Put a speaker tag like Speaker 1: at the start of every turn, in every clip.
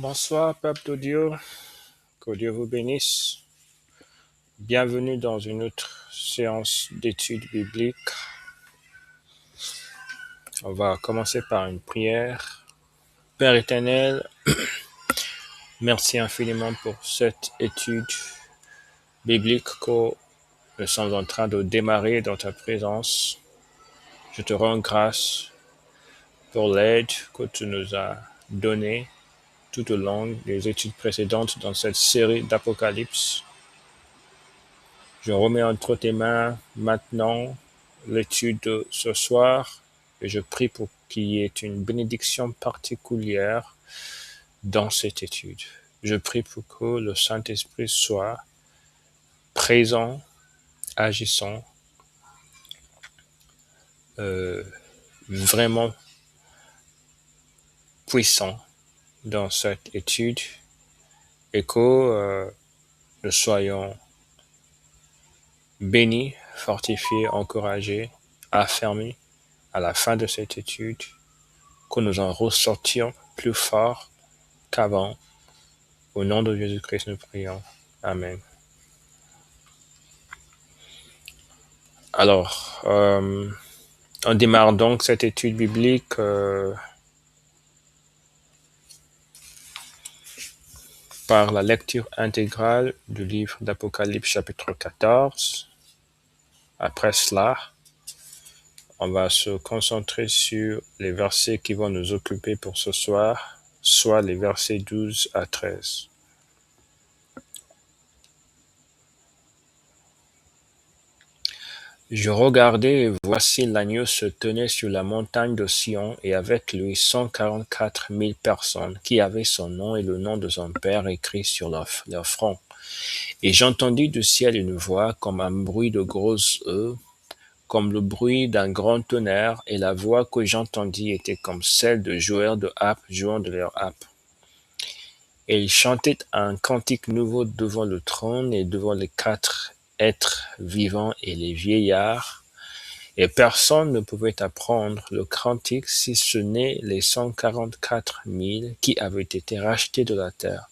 Speaker 1: Bonsoir, peuple de Dieu, que Dieu vous bénisse. Bienvenue dans une autre séance d'études bibliques. On va commencer par une prière. Père éternel, merci infiniment pour cette étude biblique que nous sommes en train de démarrer dans ta présence. Je te rends grâce pour l'aide que tu nous as donnée tout au long des études précédentes dans cette série d'Apocalypse. Je remets entre tes mains maintenant l'étude de ce soir et je prie pour qu'il y ait une bénédiction particulière dans cette étude. Je prie pour que le Saint-Esprit soit présent, agissant, vraiment puissant dans cette étude et que nous soyons bénis, fortifiés, encouragés, affermis à la fin de cette étude, que nous en ressortions plus forts qu'avant. Au nom de Jésus-Christ, nous prions. Amen. Alors, on démarre donc cette étude biblique par la lecture intégrale du livre d'Apocalypse chapitre 14. Après cela, on va se concentrer sur les versets qui vont nous occuper pour ce soir, soit les versets 12 à 13. Je regardai, et voici l'agneau se tenait sur la montagne de Sion, et avec lui 144 000 personnes, qui avaient son nom et le nom de son Père écrit sur leur front. Et j'entendis du ciel une voix comme un bruit de grosses eaux, comme le bruit d'un grand tonnerre, et la voix que j'entendis était comme celle de joueurs de harpe jouant de leur harpe. Et ils chantaient un cantique nouveau devant le trône et devant les 4 êtres vivants et les vieillards, et personne ne pouvait apprendre le cantique si ce n'est les 144 000 qui avaient été rachetés de la terre.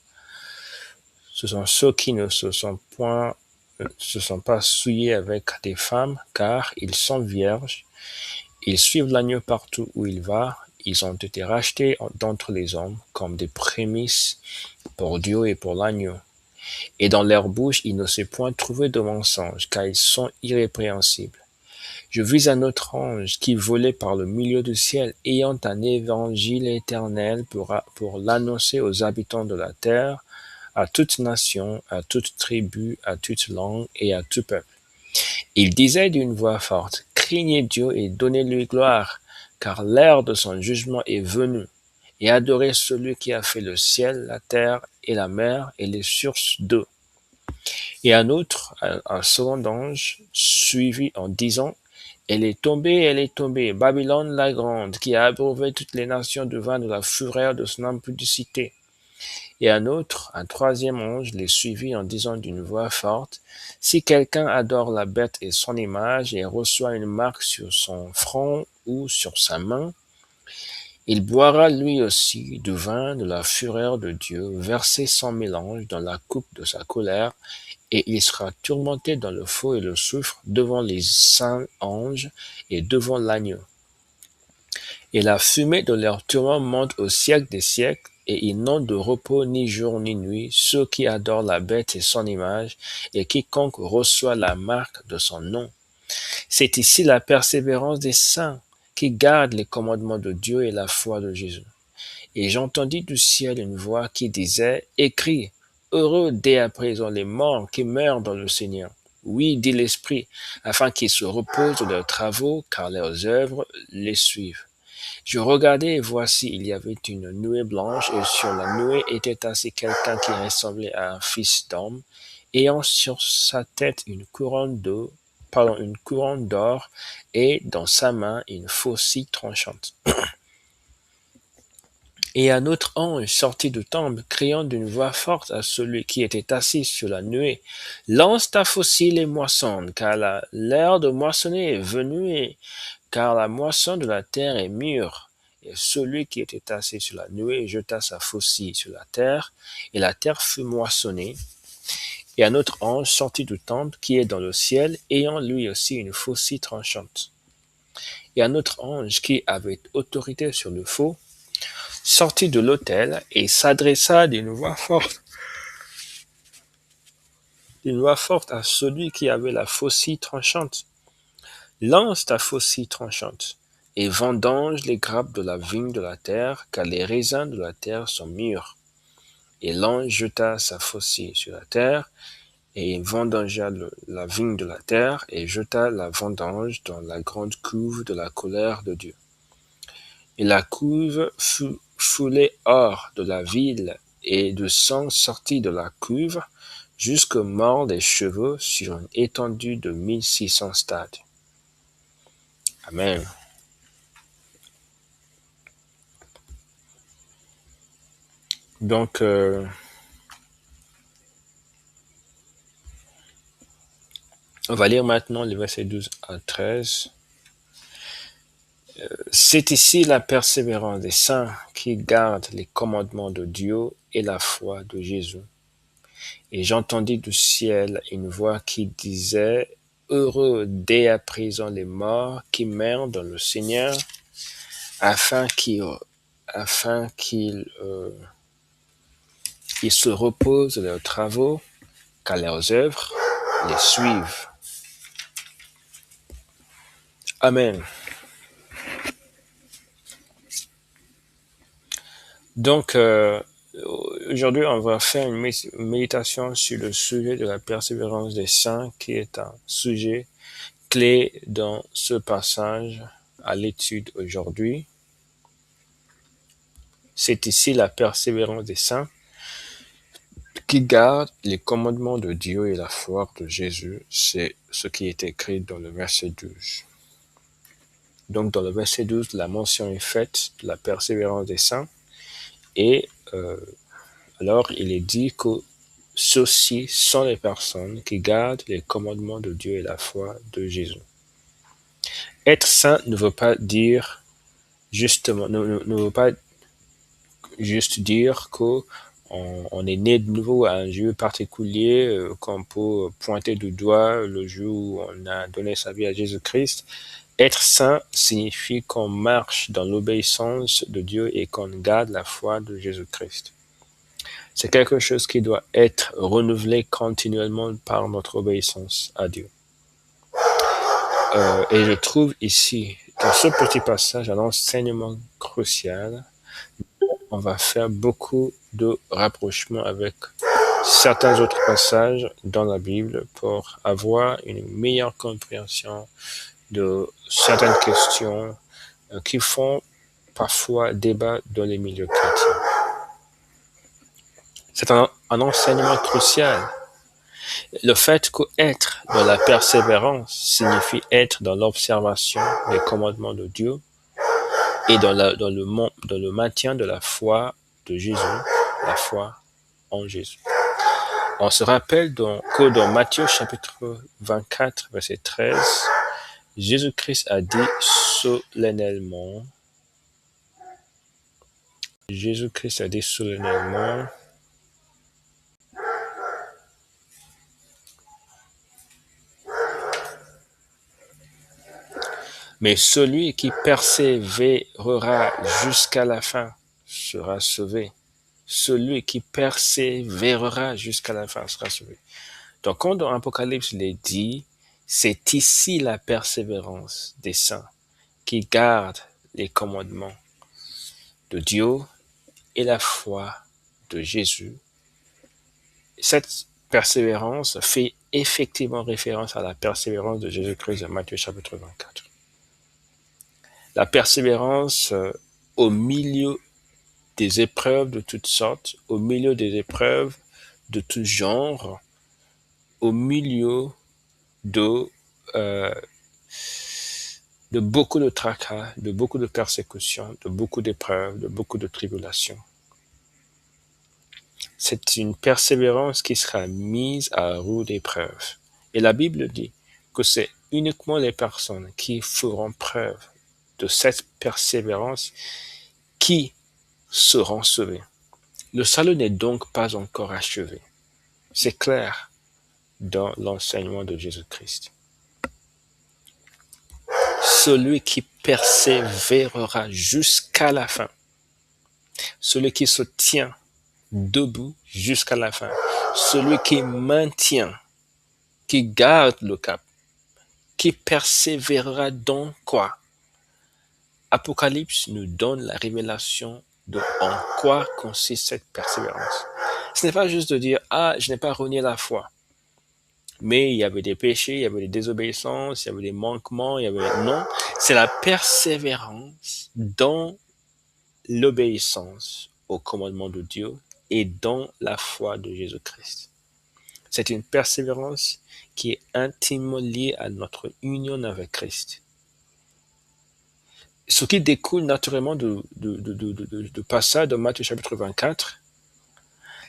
Speaker 1: Ce sont ceux qui ne se sont pas souillés avec des femmes, car ils sont vierges. Ils suivent l'agneau partout où il va. Ils ont été rachetés d'entre les hommes comme des prémices pour Dieu et pour l'agneau. Et dans leur bouche, il ne s'est point trouvé de mensonge, car ils sont irrépréhensibles. Je vis un autre ange qui volait par le milieu du ciel, ayant un évangile éternel pour l'annoncer aux habitants de la terre, à toute nation, à toute tribu, à toute langue et à tout peuple. Il disait d'une voix forte, « Craignez Dieu et donnez-lui gloire, car l'heure de son jugement est venue, et adorez celui qui a fait le ciel, la terre et la mer et les sources d'eau. » Et un autre, un second ange, suivit en disant, « Elle est tombée, Babylone la grande, qui a abreuvé toutes les nations du vin de la fureur de son impudicité. » Et un autre, un troisième ange, les suivit en disant d'une voix forte, « Si quelqu'un adore la bête et son image et reçoit une marque sur son front ou sur sa main, il boira lui aussi du vin de la fureur de Dieu, versé sans mélange dans la coupe de sa colère, et il sera tourmenté dans le feu et le soufre devant les saints anges et devant l'agneau. Et la fumée de leur tourment monte au siècle des siècles, et ils n'ont de repos ni jour ni nuit, ceux qui adorent la bête et son image, et quiconque reçoit la marque de son nom. C'est ici la persévérance des saints, qui gardent les commandements de Dieu et la foi de Jésus. Et j'entendis du ciel une voix qui disait, « Écris, heureux dès à présent les morts qui meurent dans le Seigneur. Oui, dit l'Esprit, afin qu'ils se reposent de leurs travaux, car leurs œuvres les suivent. » Je regardai et voici, il y avait une nuée blanche, et sur la nuée était assis quelqu'un qui ressemblait à un fils d'homme, ayant sur sa tête une couronne d'or, et dans sa main une faucille tranchante. Et un autre ange sortit du temple, criant d'une voix forte à celui qui était assis sur la nuée, « Lance ta faucille et moissonne, car l'heure de moissonner est venue, car la moisson de la terre est mûre. » Et celui qui était assis sur la nuée jeta sa faucille sur la terre, et la terre fut moissonnée. Et un autre ange sortit du temple qui est dans le ciel, ayant lui aussi une faucille tranchante. Et un autre ange qui avait autorité sur le feu sortit de l'autel et s'adressa d'une voix forte à celui qui avait la faucille tranchante. Lance ta faucille tranchante et vendange les grappes de la vigne de la terre, car les raisins de la terre sont mûrs. Et l'ange jeta sa faucille sur la terre, et vendangea la vigne de la terre, et jeta la vendange dans la grande cuve de la colère de Dieu. Et la cuve fut foulée hors de la ville, et du sang sortit de la cuve, jusqu'aux morts des chevaux sur une étendue de 1600 stades. Amen. Donc, on va lire maintenant les versets 12 à 13. C'est ici la persévérance des saints qui gardent les commandements de Dieu et la foi de Jésus. Et j'entendis du ciel une voix qui disait, heureux dès à présent les morts qui meurent dans le Seigneur, afin qu'ils ils se reposent de leurs travaux, car leurs œuvres les suivent. Amen. Donc, aujourd'hui, on va faire une méditation sur le sujet de la persévérance des saints, qui est un sujet clé dans ce passage à l'étude aujourd'hui. C'est ici la persévérance des saints qui gardent les commandements de Dieu et la foi de Jésus. C'est ce qui est écrit dans le verset 12. Donc, dans le verset 12, la mention est faite de la persévérance des saints. Et alors, il est dit que ceux-ci sont les personnes qui gardent les commandements de Dieu et la foi de Jésus. Être saint ne veut pas dire justement, ne veut pas juste dire que on est né de nouveau à un jour particulier, qu'on peut pointer du doigt le jour où on a donné sa vie à Jésus-Christ. Être saint signifie qu'on marche dans l'obéissance de Dieu et qu'on garde la foi de Jésus-Christ. C'est quelque chose qui doit être renouvelé continuellement par notre obéissance à Dieu. Et je trouve ici, dans ce petit passage, un enseignement crucial. On va faire beaucoup de rapprochements avec certains autres passages dans la Bible pour avoir une meilleure compréhension de certaines questions qui font parfois débat dans les milieux chrétiens. C'est un enseignement crucial. Le fait qu'être dans la persévérance signifie être dans l'observation des commandements de Dieu et dans le maintien de la foi de Jésus, la foi en Jésus. On se rappelle que dans Matthieu chapitre 24, verset 13, Jésus-Christ a dit solennellement, mais celui qui persévérera jusqu'à la fin sera sauvé. Celui qui persévérera jusqu'à la fin sera sauvé. Donc, quand dans Apocalypse, il est dit, c'est ici la persévérance des saints qui gardent les commandements de Dieu et la foi de Jésus. Cette persévérance fait effectivement référence à la persévérance de Jésus-Christ de Matthieu chapitre 24. La persévérance au milieu des épreuves de toutes sortes, au milieu des épreuves de tout genre, au milieu de beaucoup de tracas, de beaucoup de persécutions, de beaucoup d'épreuves, de beaucoup de tribulations. C'est une persévérance qui sera mise à rude épreuve. Et la Bible dit que c'est uniquement les personnes qui feront preuve de cette persévérance qui seront sauvés. Le salut n'est donc pas encore achevé. C'est clair dans l'enseignement de Jésus-Christ. Celui qui persévérera jusqu'à la fin, celui qui se tient debout jusqu'à la fin, celui qui maintient, qui garde le cap, qui persévérera dans quoi? Apocalypse nous donne la révélation de en quoi consiste cette persévérance. Ce n'est pas juste de dire, je n'ai pas renié la foi. Mais il y avait des péchés, il y avait des désobéissances, il y avait des manquements, non, c'est la persévérance dans l'obéissance au commandement de Dieu et dans la foi de Jésus-Christ. C'est une persévérance qui est intimement liée à notre union avec Christ. Ce qui découle naturellement du passage de Matthieu chapitre 24,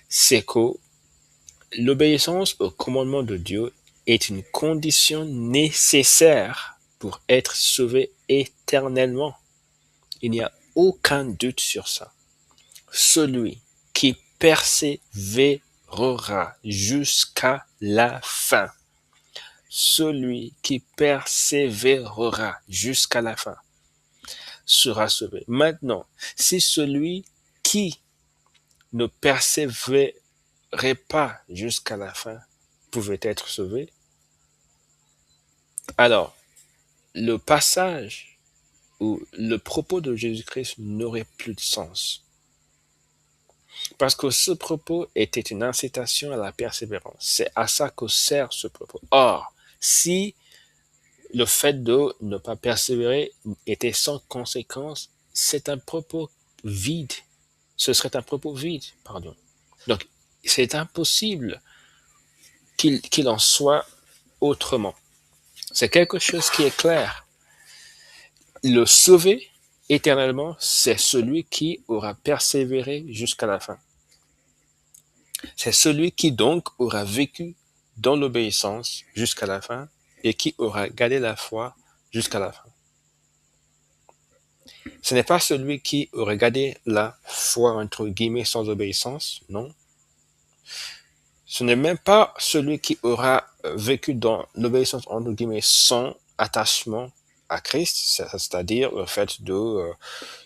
Speaker 1: c'est que l'obéissance au commandement de Dieu est une condition nécessaire pour être sauvé éternellement. Il n'y a aucun doute sur ça. Celui qui persévérera jusqu'à la fin, celui qui persévérera jusqu'à la fin sera sauvé. Maintenant, si celui qui ne persévérerait pas jusqu'à la fin pouvait être sauvé, alors le passage ou le propos de Jésus-Christ n'aurait plus de sens. Parce que ce propos était une incitation à la persévérance. C'est à ça que sert ce propos. Or, si le fait de ne pas persévérer était sans conséquence, c'est un propos vide. Ce serait un propos vide, pardon. Donc, c'est impossible qu'il en soit autrement. C'est quelque chose qui est clair. Le sauvé éternellement, c'est celui qui aura persévéré jusqu'à la fin. C'est celui qui donc aura vécu dans l'obéissance jusqu'à la fin et qui aura gardé la foi jusqu'à la fin. Ce n'est pas celui qui aura gardé la foi entre guillemets sans obéissance, non. Ce n'est même pas celui qui aura vécu dans l'obéissance entre guillemets sans attachement à Christ, c'est-à-dire le fait de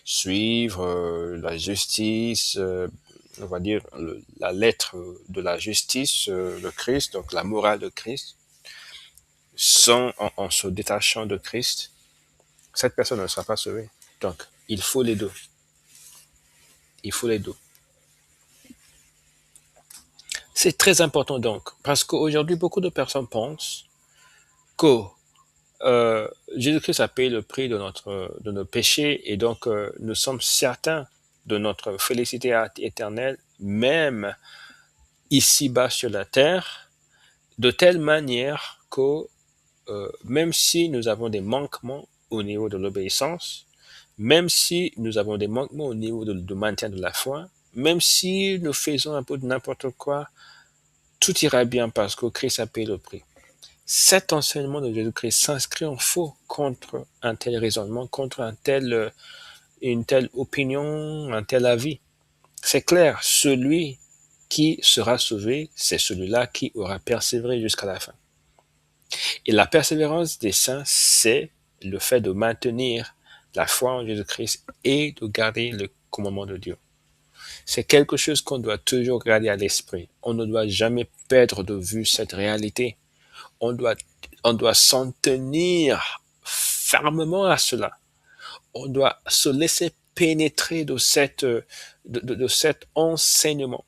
Speaker 1: suivre la justice, on va dire la lettre de la justice, le Christ, donc la morale de Christ, en se détachant de Christ, cette personne ne sera pas sauvée. Donc, il faut les deux. Il faut les deux. C'est très important donc, parce qu'aujourd'hui, beaucoup de personnes pensent que Jésus-Christ a payé le prix de nos péchés et donc nous sommes certains de notre félicité éternelle, même ici-bas sur la terre, de telle manière que même si nous avons des manquements au niveau de l'obéissance, même si nous avons des manquements au niveau du maintien de la foi, même si nous faisons un peu de n'importe quoi, tout ira bien parce que Christ a payé le prix. Cet enseignement de Jésus-Christ s'inscrit en faux contre un tel raisonnement, contre une telle opinion, un tel avis. C'est clair, celui qui sera sauvé, c'est celui-là qui aura persévéré jusqu'à la fin. Et la persévérance des saints, c'est le fait de maintenir la foi en Jésus-Christ et de garder le commandement de Dieu. C'est quelque chose qu'on doit toujours garder à l'esprit. On ne doit jamais perdre de vue cette réalité. On doit s'en tenir fermement à cela. On doit se laisser pénétrer de cet enseignement.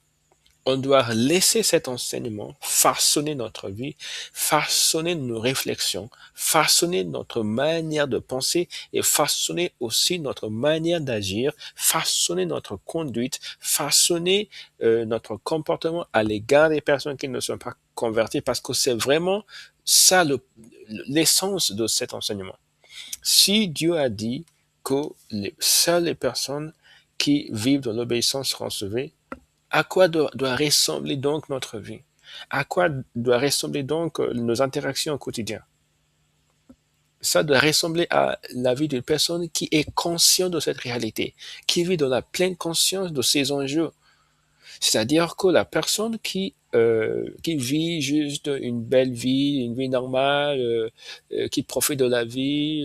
Speaker 1: On doit laisser cet enseignement façonner notre vie, façonner nos réflexions, façonner notre manière de penser et façonner aussi notre manière d'agir, façonner notre conduite, façonner notre comportement à l'égard des personnes qui ne sont pas converties, parce que c'est vraiment ça l'essence de cet enseignement. Si Dieu a dit que seules les personnes qui vivent dans l'obéissance seront sauvées, à quoi doit ressembler donc notre vie? À quoi doit ressembler donc nos interactions au quotidien? ça doit ressembler à la vie d'une personne qui est consciente de cette réalité, qui vit dans la pleine conscience de ces enjeux. C'est-à-dire que la personne qui vit juste une vie normale, qui profite de la vie,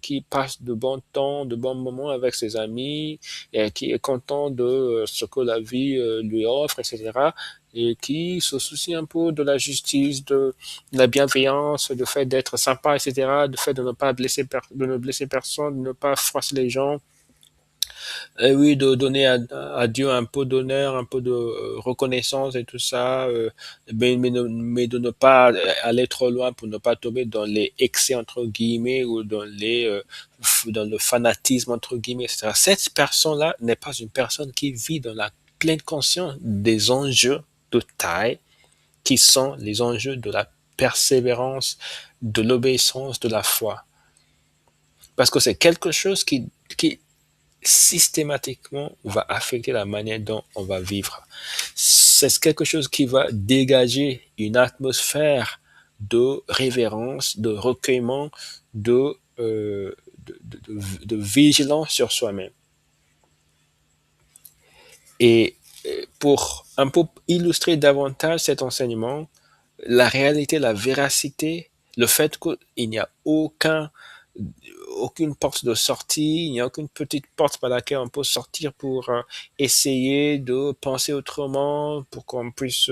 Speaker 1: qui passe de bons temps, de bons moments avec ses amis, et qui est content de ce que la vie lui offre, etc., et qui se soucie un peu de la justice, de la bienveillance, du fait d'être sympa, etc., du fait de ne pas blesser, de ne blesser personne, de ne pas froisser les gens, et oui, de donner à Dieu un peu d'honneur, un peu de reconnaissance et tout ça, mais de ne pas aller trop loin pour ne pas tomber dans les excès entre guillemets ou dans le fanatisme entre guillemets, etc. Cette personne-là n'est pas une personne qui vit dans la pleine conscience des enjeux de taille qui sont les enjeux de la persévérance, de l'obéissance, de la foi. Parce que c'est quelque chose qui systématiquement va affecter la manière dont on va vivre. C'est quelque chose qui va dégager une atmosphère de révérence, de recueillement, de vigilance sur soi-même. Et pour un peu illustrer davantage cet enseignement, la réalité, la véracité, le fait qu'il n'y a aucune porte de sortie, il n'y a aucune petite porte par laquelle on peut sortir pour essayer de penser autrement, pour qu'on puisse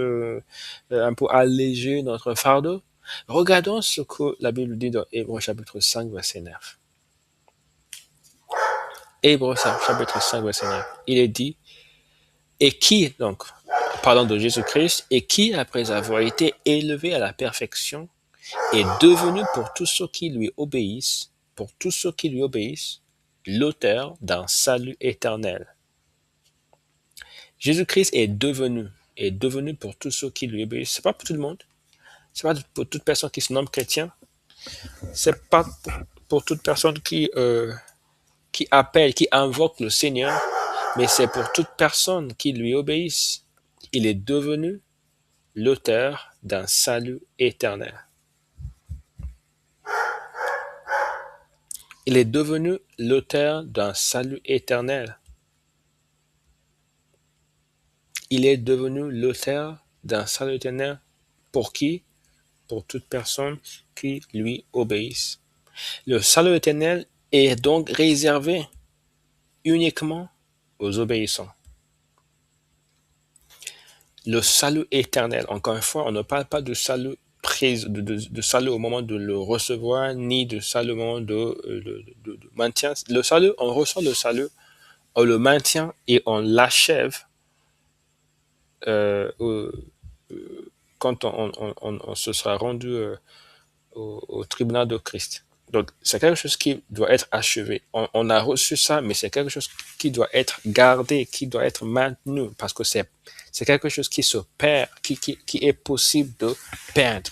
Speaker 1: un peu alléger notre fardeau. Regardons ce que la Bible dit dans Hébreux chapitre 5, verset 9. Hébreux chapitre 5, verset 9. Il est dit, et qui, donc, parlant de Jésus-Christ, et qui, après avoir été élevé à la perfection, est devenu pour tous ceux qui lui obéissent, l'auteur d'un salut éternel. Jésus-Christ est devenu pour tous ceux qui lui obéissent. C'est pas pour tout le monde. C'est pas pour toute personne qui se nomme chrétien. C'est pas pour toute personne qui appelle, qui invoque le Seigneur, mais c'est pour toute personne qui lui obéisse. Il est devenu l'auteur d'un salut éternel. Il est devenu l'auteur d'un salut éternel. Il est devenu l'auteur d'un salut éternel. Pour qui? Pour toute personne qui lui obéisse. Le salut éternel est donc réservé uniquement aux obéissants. Le salut éternel, encore une fois, on ne parle pas de salut de salut au moment de le recevoir, ni de salut au moment de maintien. Le salut, on reçoit le salut, on le maintient et on l'achève quand on se sera rendu au tribunal de Christ. Donc, c'est quelque chose qui doit être achevé. On a reçu ça, mais c'est quelque chose qui doit être gardé, qui doit être maintenu, parce que c'est quelque chose qui se perd, qui est possible de perdre,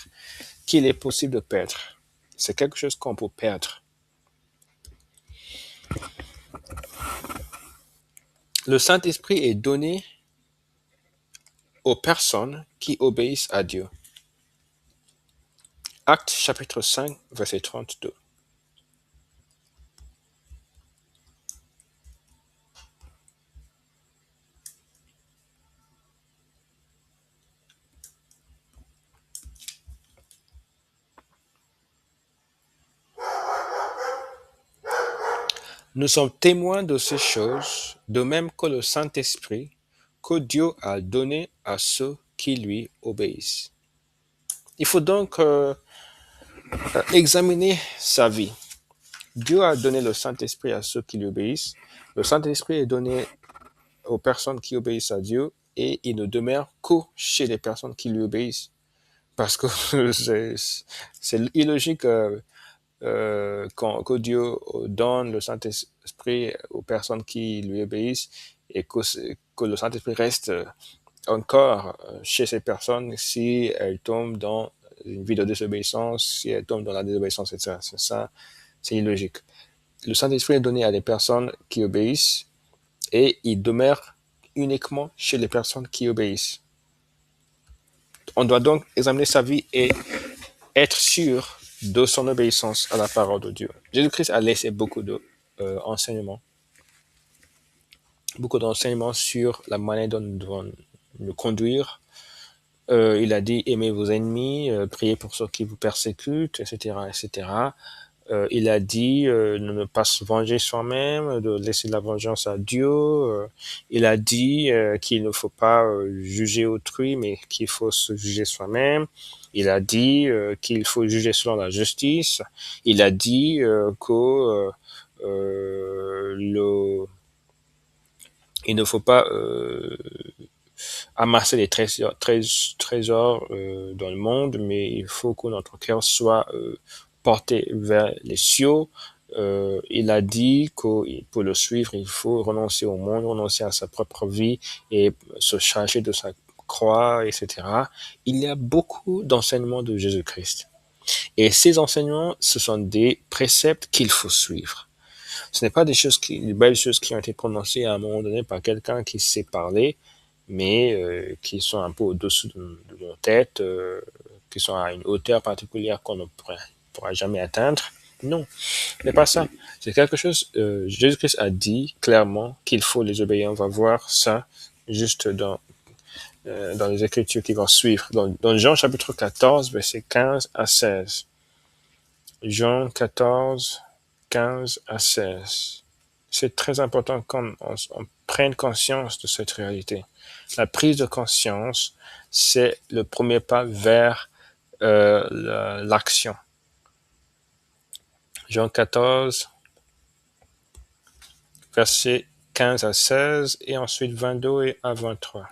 Speaker 1: qu'il est possible de perdre. C'est quelque chose qu'on peut perdre. Le Saint-Esprit est donné aux personnes qui obéissent à Dieu. Actes chapitre 5, verset 32. Nous sommes témoins de ces choses, de même que le Saint-Esprit, que Dieu a donné à ceux qui lui obéissent. Il faut donc examiner sa vie. Dieu a donné le Saint-Esprit à ceux qui lui obéissent. Le Saint-Esprit est donné aux personnes qui obéissent à Dieu et il ne demeure que chez les personnes qui lui obéissent. Parce que c'est illogique que Dieu donne le Saint-Esprit aux personnes qui lui obéissent et que le Saint-Esprit reste encore chez ces personnes si elles tombent dans une vie de désobéissance, si elles tombent dans la désobéissance, etc. C'est illogique. Le Saint-Esprit est donné à des personnes qui obéissent et il demeure uniquement chez les personnes qui obéissent. On doit donc examiner sa vie et être sûr de son obéissance à la parole de Dieu. Jésus-Christ a laissé enseignements, beaucoup d'enseignements sur la manière dont nous devons nous conduire. Il a dit aimez vos ennemis, priez pour ceux qui vous persécutent, etc., etc. Il a dit de ne pas se venger soi-même, de laisser la vengeance à Dieu. Il a dit qu'il ne faut pas juger autrui, mais qu'il faut se juger soi-même. Il a dit qu'il faut juger selon la justice. Il a dit il ne faut pas amasser des trésors dans le monde, mais il faut que notre cœur soit porté vers les cieux. Il a dit que pour le suivre, il faut renoncer au monde, renoncer à sa propre vie et se charger de sa croix, etc. Il y a beaucoup d'enseignements de Jésus-Christ. Et ces enseignements, ce sont des préceptes qu'il faut suivre. Ce n'est pas des belles choses qui ont été prononcées à un moment donné par quelqu'un qui sait parler, mais qui sont un peu au-dessus de nos têtes, qui sont à une hauteur particulière qu'on ne pourra jamais atteindre. Non, ce n'est pas ça. C'est quelque chose, Jésus-Christ a dit clairement qu'il faut les obéir. On va voir ça juste dans les Écritures qui vont suivre. Dans Jean chapitre 14, versets 15 à 16. Jean 14, 15 à 16. C'est très important qu'on prenne conscience de cette réalité. La prise de conscience, c'est le premier pas vers l'action. Jean 14, versets 15 à 16 et ensuite 22 à 23.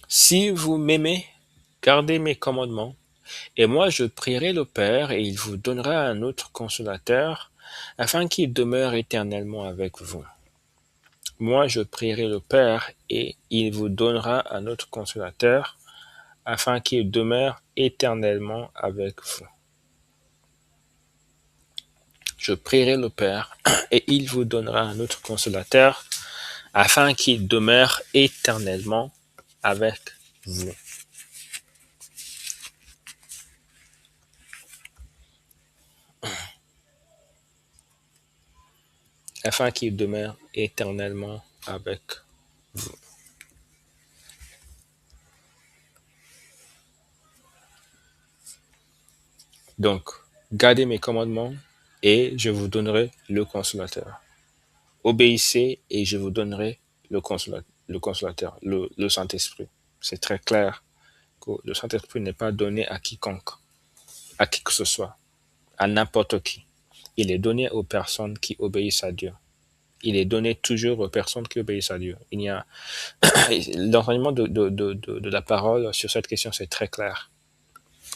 Speaker 1: Si vous m'aimez, gardez mes commandements, et moi je prierai le Père, et il vous donnera un autre consolateur, afin qu'il demeure éternellement avec vous. Moi je prierai le Père, et il vous donnera un autre consolateur, afin qu'il demeure éternellement avec vous. Je prierai le Père, et il vous donnera un autre consolateur, afin qu'il demeure éternellement avec vous. Afin qu'il demeure éternellement avec vous. Donc, gardez mes commandements et je vous donnerai le consolateur. Obéissez et je vous donnerai le consolateur, le Saint-Esprit. C'est très clair que le Saint-Esprit n'est pas donné à quiconque, à qui que ce soit, à n'importe qui. Il est donné aux personnes qui obéissent à Dieu. Il est donné toujours aux personnes qui obéissent à Dieu. Il y a l'enseignement de la parole sur cette question, c'est très clair.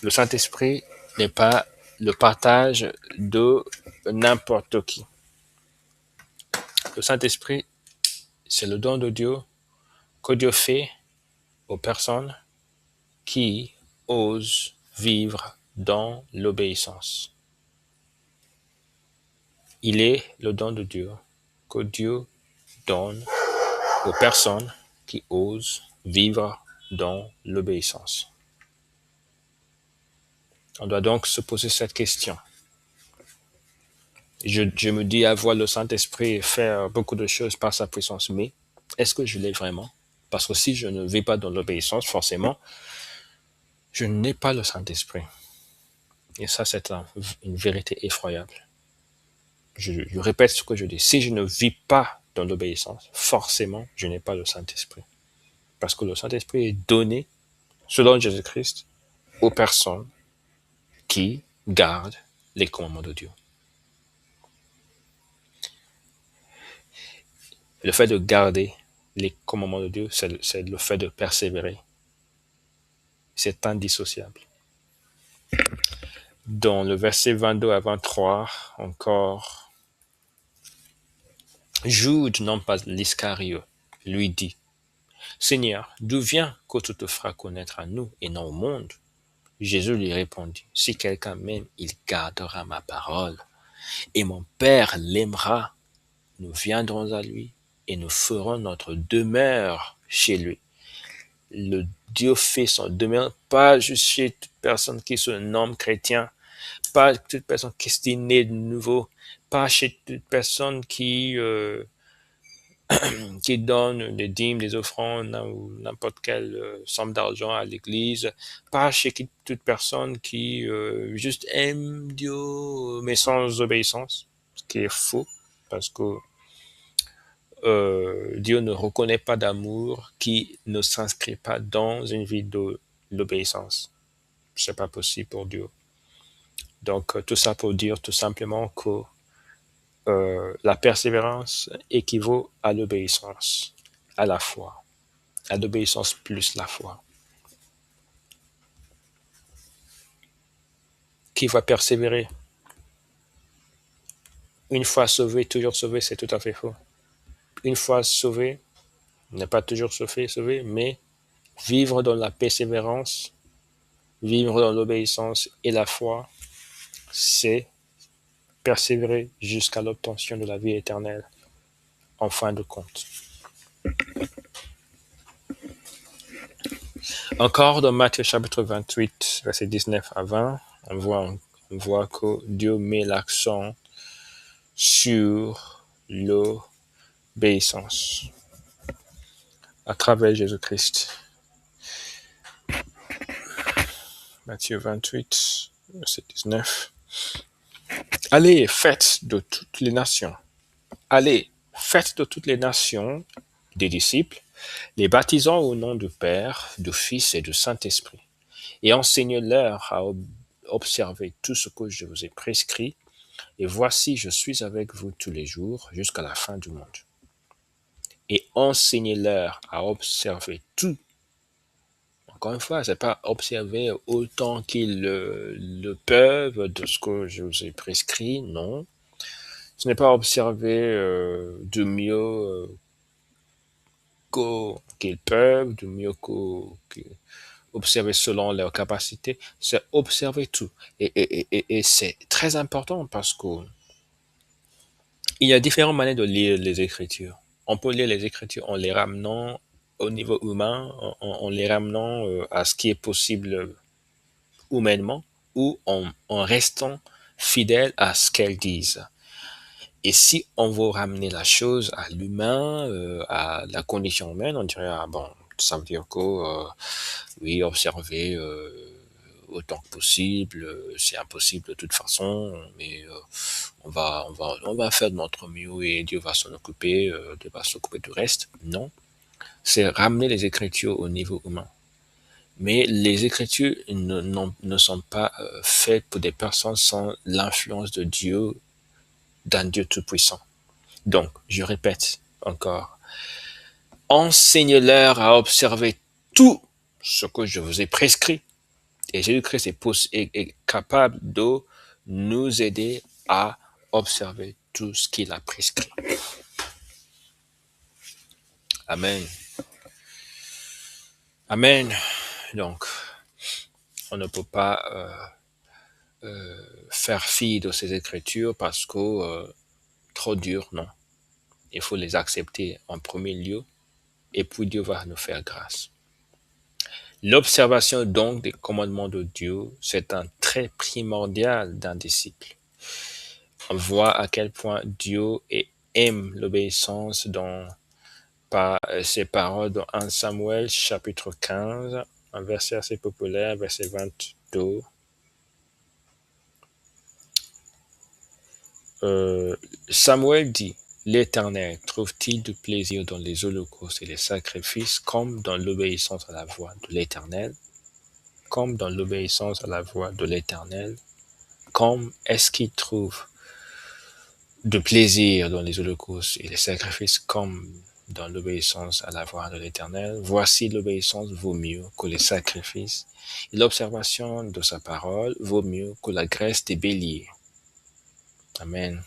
Speaker 1: Le Saint-Esprit n'est pas le partage de n'importe qui. Le Saint-Esprit, c'est le don de Dieu que Dieu fait aux personnes qui osent vivre dans l'obéissance. Il est le don de Dieu que Dieu donne aux personnes qui osent vivre dans l'obéissance. On doit donc se poser cette question. Je me dis avoir le Saint-Esprit et faire beaucoup de choses par sa puissance, mais est-ce que je l'ai vraiment? Parce que si je ne vis pas dans l'obéissance, forcément, je n'ai pas le Saint-Esprit. Et ça, c'est une vérité effroyable. Je répète ce que je dis. Si je ne vis pas dans l'obéissance, forcément, je n'ai pas le Saint-Esprit. Parce que le Saint-Esprit est donné, selon Jésus-Christ, aux personnes qui gardent les commandements de Dieu. Le fait de garder les commandements de Dieu, c'est le fait de persévérer. C'est indissociable. Dans le verset 22 à 23, encore, Jude, non pas l'Iscariote, lui dit, « Seigneur, d'où vient que tu te feras connaître à nous et non au monde ?» Jésus lui répondit, « Si quelqu'un m'aime, il gardera ma parole, et mon Père l'aimera. Nous viendrons à lui, et nous ferons notre demeure chez lui. le Dieu fait son demeure, pas juste chez toute personne qui se nomme chrétien, pas toute personne qui est née de nouveau, pas chez toute personne qui donne des dîmes, des offrandes ou n'importe quelle somme d'argent à l'église, pas chez toute personne qui juste aime Dieu mais sans obéissance, ce qui est faux, parce que Dieu ne reconnaît pas d'amour qui ne s'inscrit pas dans une vie de l'obéissance. C'est pas possible pour Dieu. Donc tout ça pour dire tout simplement que la persévérance équivaut à l'obéissance, à la foi, à l'obéissance plus la foi. Qui va persévérer? Une fois sauvé, toujours sauvé, c'est tout à fait faux. Une fois sauvé, n'est pas toujours sauvé, mais vivre dans la persévérance, vivre dans l'obéissance et la foi, c'est persévérer jusqu'à l'obtention de la vie éternelle, en fin de compte. Encore dans Matthieu chapitre 28, verset 19 à 20, on voit que Dieu met l'accent sur l'obéissance à travers Jésus-Christ. Matthieu 28, verset 19. Allez, faites de toutes les nations. Allez, faites de toutes les nations des disciples, les baptisant au nom du Père, du Fils et du Saint-Esprit, et enseignez-leur à observer tout ce que je vous ai prescrit, et voici, je suis avec vous tous les jours jusqu'à la fin du monde. Et enseignez-leur à observer tout. Encore une fois, c'est pas observer autant qu'ils le peuvent de ce que je vous ai prescrit, non. Ce n'est pas observer du mieux qu'ils peuvent, du mieux observer selon leurs capacités, c'est observer tout. Et c'est très important parce que il y a différentes manières de lire les Écritures. On peut lire les Écritures en les ramenant au niveau humain, en les ramenant à ce qui est possible humainement, ou en restant fidèle à ce qu'elles disent. Et si on veut ramener la chose à l'humain, à la condition humaine, on dirait, ah bon, ça veut dire que, oui, observer autant que possible, c'est impossible de toute façon, mais on va faire de notre mieux et Dieu va s'en occuper, Dieu va s'occuper du reste. Non, c'est ramener les Écritures au niveau humain. Mais les Écritures ne sont pas faites pour des personnes sans l'influence de Dieu, d'un Dieu tout-puissant. Donc, je répète encore, enseignez-leur à observer tout ce que je vous ai prescrit. Et Jésus-Christ est capable de nous aider à observer tout ce qu'il a prescrit. Amen. Amen. Donc, on ne peut pas faire fi de ces Écritures parce que trop dur, non. Il faut les accepter en premier lieu et puis Dieu va nous faire grâce. L'observation donc des commandements de Dieu, c'est un trait primordial d'un disciple. On voit à quel point Dieu aime l'obéissance dans ses paroles dans 1 Samuel chapitre 15, un verset assez populaire, verset 22. Samuel dit, l'Éternel trouve-t-il du plaisir dans les holocaustes et les sacrifices comme dans l'obéissance à la voix de l'Éternel? Comme dans l'obéissance à la voix de l'Éternel? Comme est-ce qu'il trouve de plaisir dans les holocaustes et les sacrifices comme dans l'obéissance à la voix de l'Éternel? Voici l'obéissance vaut mieux que les sacrifices et l'observation de sa parole vaut mieux que la graisse des béliers. Amen.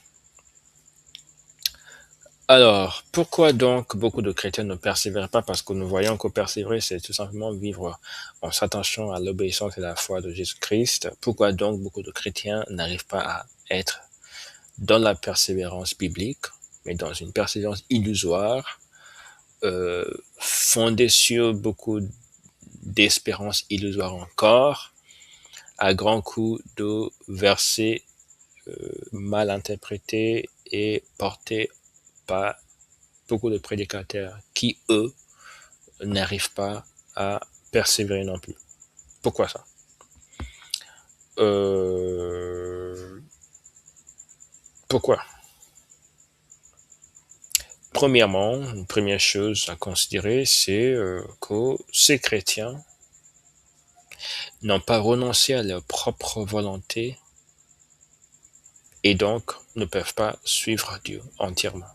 Speaker 1: Alors, pourquoi donc beaucoup de chrétiens ne persévèrent pas? Parce que nous voyons que persévérer, c'est tout simplement vivre en s'attachant à l'obéissance et à la foi de Jésus-Christ. Pourquoi donc beaucoup de chrétiens n'arrivent pas à être dans la persévérance biblique, mais dans une persévérance illusoire, fondée sur beaucoup d'espérance illusoire encore, à grands coups de versets mal interprétés et portés par beaucoup de prédicateurs qui, eux, n'arrivent pas à persévérer non plus. Pourquoi ça? Pourquoi? Premièrement, une première chose à considérer, c'est que ces chrétiens n'ont pas renoncé à leur propre volonté et donc ne peuvent pas suivre Dieu entièrement,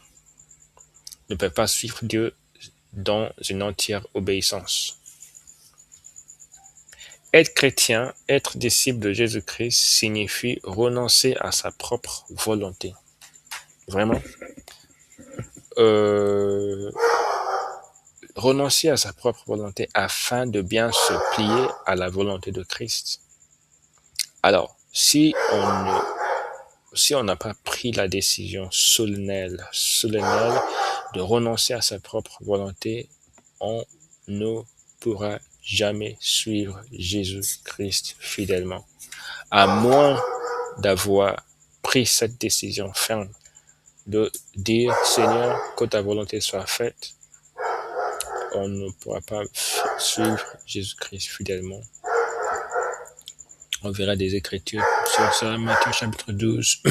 Speaker 1: ne peuvent pas suivre Dieu dans une entière obéissance. Être chrétien, être disciple de Jésus-Christ signifie renoncer à sa propre volonté. Vraiment. Renoncer à sa propre volonté afin de bien se plier à la volonté de Christ. Alors, si on n'a pas pris la décision solennelle de renoncer à sa propre volonté, on ne pourra jamais suivre Jésus-Christ fidèlement. À moins d'avoir pris cette décision ferme de dire, Seigneur, que ta volonté soit faite, on ne pourra pas suivre Jésus-Christ fidèlement. On verra des Écritures sur ça, Matthieu chapitre 12.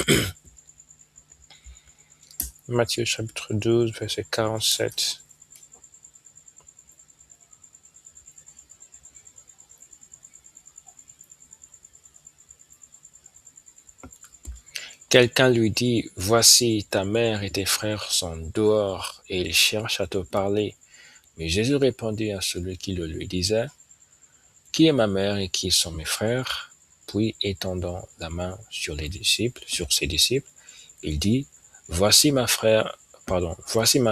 Speaker 1: Matthieu chapitre 12, verset 47. Quelqu'un lui dit, voici ta mère et tes frères sont dehors et ils cherchent à te parler. Mais Jésus répondit à celui qui le lui disait, qui est ma mère et qui sont mes frères? Puis étendant la main sur ses disciples, il dit, voici ma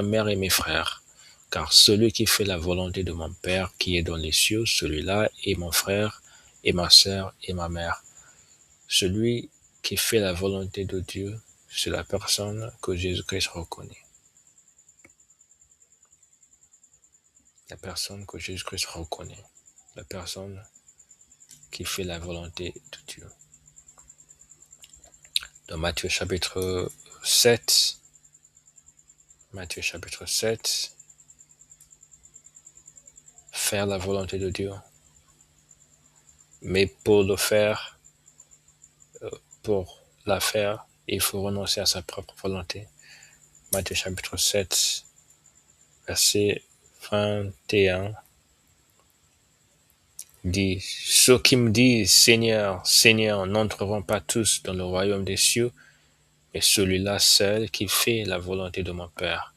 Speaker 1: mère et mes frères. Car celui qui fait la volonté de mon Père qui est dans les cieux, celui-là est mon frère et ma sœur et ma mère. Celui qui fait la volonté de Dieu, c'est la personne que Jésus-Christ reconnaît. La personne que Jésus-Christ reconnaît. La personne qui fait la volonté de Dieu. Dans Matthieu chapitre 7, faire la volonté de Dieu. Mais pour la faire, il faut renoncer à sa propre volonté. Matthieu chapitre 7, verset 21, dit, ceux qui me disent, Seigneur, Seigneur, n'entreront pas tous dans le royaume des cieux, mais celui-là seul qui fait la volonté de mon Père.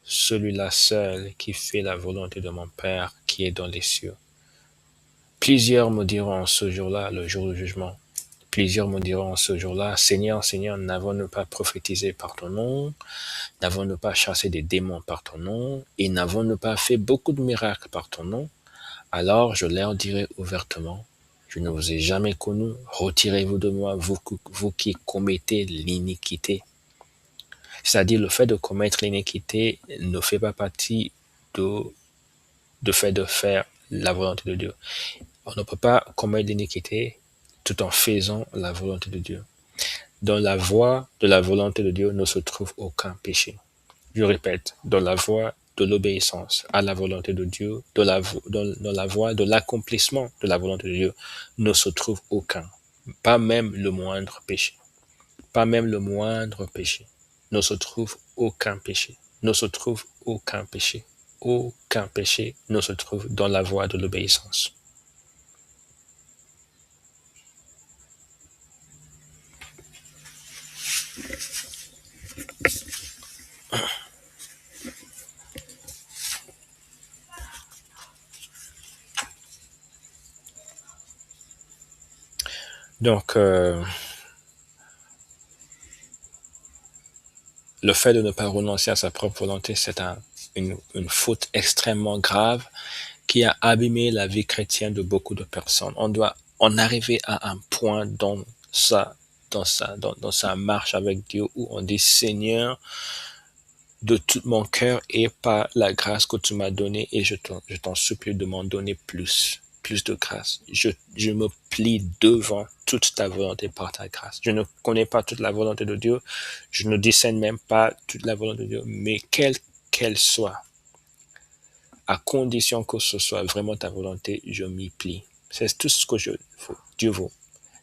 Speaker 1: Celui-là seul qui fait la volonté de mon Père qui est dans les cieux. Plusieurs me diront en ce jour-là, le jour du jugement, plusieurs me diront en ce jour-là, Seigneur, Seigneur, n'avons-nous pas prophétisé par ton nom? N'avons-nous pas chassé des démons par ton nom? Et n'avons-nous pas fait beaucoup de miracles par ton nom? Alors je leur dirai ouvertement, je ne vous ai jamais connu, retirez-vous de moi, vous qui commettez l'iniquité. C'est-à-dire le fait de commettre l'iniquité ne fait pas partie de fait de faire la volonté de Dieu. On ne peut pas commettre l'iniquité tout en faisant la volonté de Dieu. Dans la voie de la volonté de Dieu ne se trouve aucun péché. Je répète, dans la voie de l'obéissance à la volonté de Dieu, dans la voie de l'accomplissement de la volonté de Dieu, ne se trouve aucun, pas même le moindre péché. Pas même le moindre péché. Ne se trouve aucun péché. Ne se trouve aucun péché. Aucun péché ne se trouve dans la voie de l'obéissance. Donc, le fait de ne pas renoncer à sa propre volonté, c'est une faute extrêmement grave qui a abîmé la vie chrétienne de beaucoup de personnes. On doit en arriver à un point dans sa marche avec Dieu où on dit, Seigneur, de tout mon cœur et par la grâce que tu m'as donnée et je t'en supplie de m'en donner plus de grâce. Je me plie devant toute ta volonté par ta grâce. Je ne connais pas toute la volonté de Dieu, je ne discerne même pas toute la volonté de Dieu, mais quelle qu'elle soit, à condition que ce soit vraiment ta volonté, je m'y plie. C'est tout ce que Dieu veut.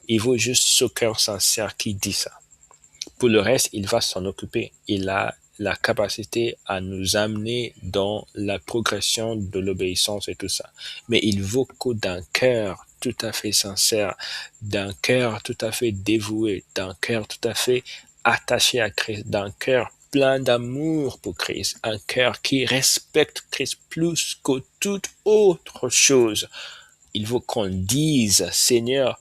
Speaker 1: Il veut juste ce cœur sincère qui dit ça. Pour le reste, il va s'en occuper. Il a la capacité à nous amener dans la progression de l'obéissance et tout ça. Mais il veut que d'un cœur tout à fait sincère, d'un cœur tout à fait dévoué, d'un cœur tout à fait attaché à Christ, d'un cœur plein d'amour pour Christ, un cœur qui respecte Christ plus que toute autre chose. Il veut qu'on dise, Seigneur,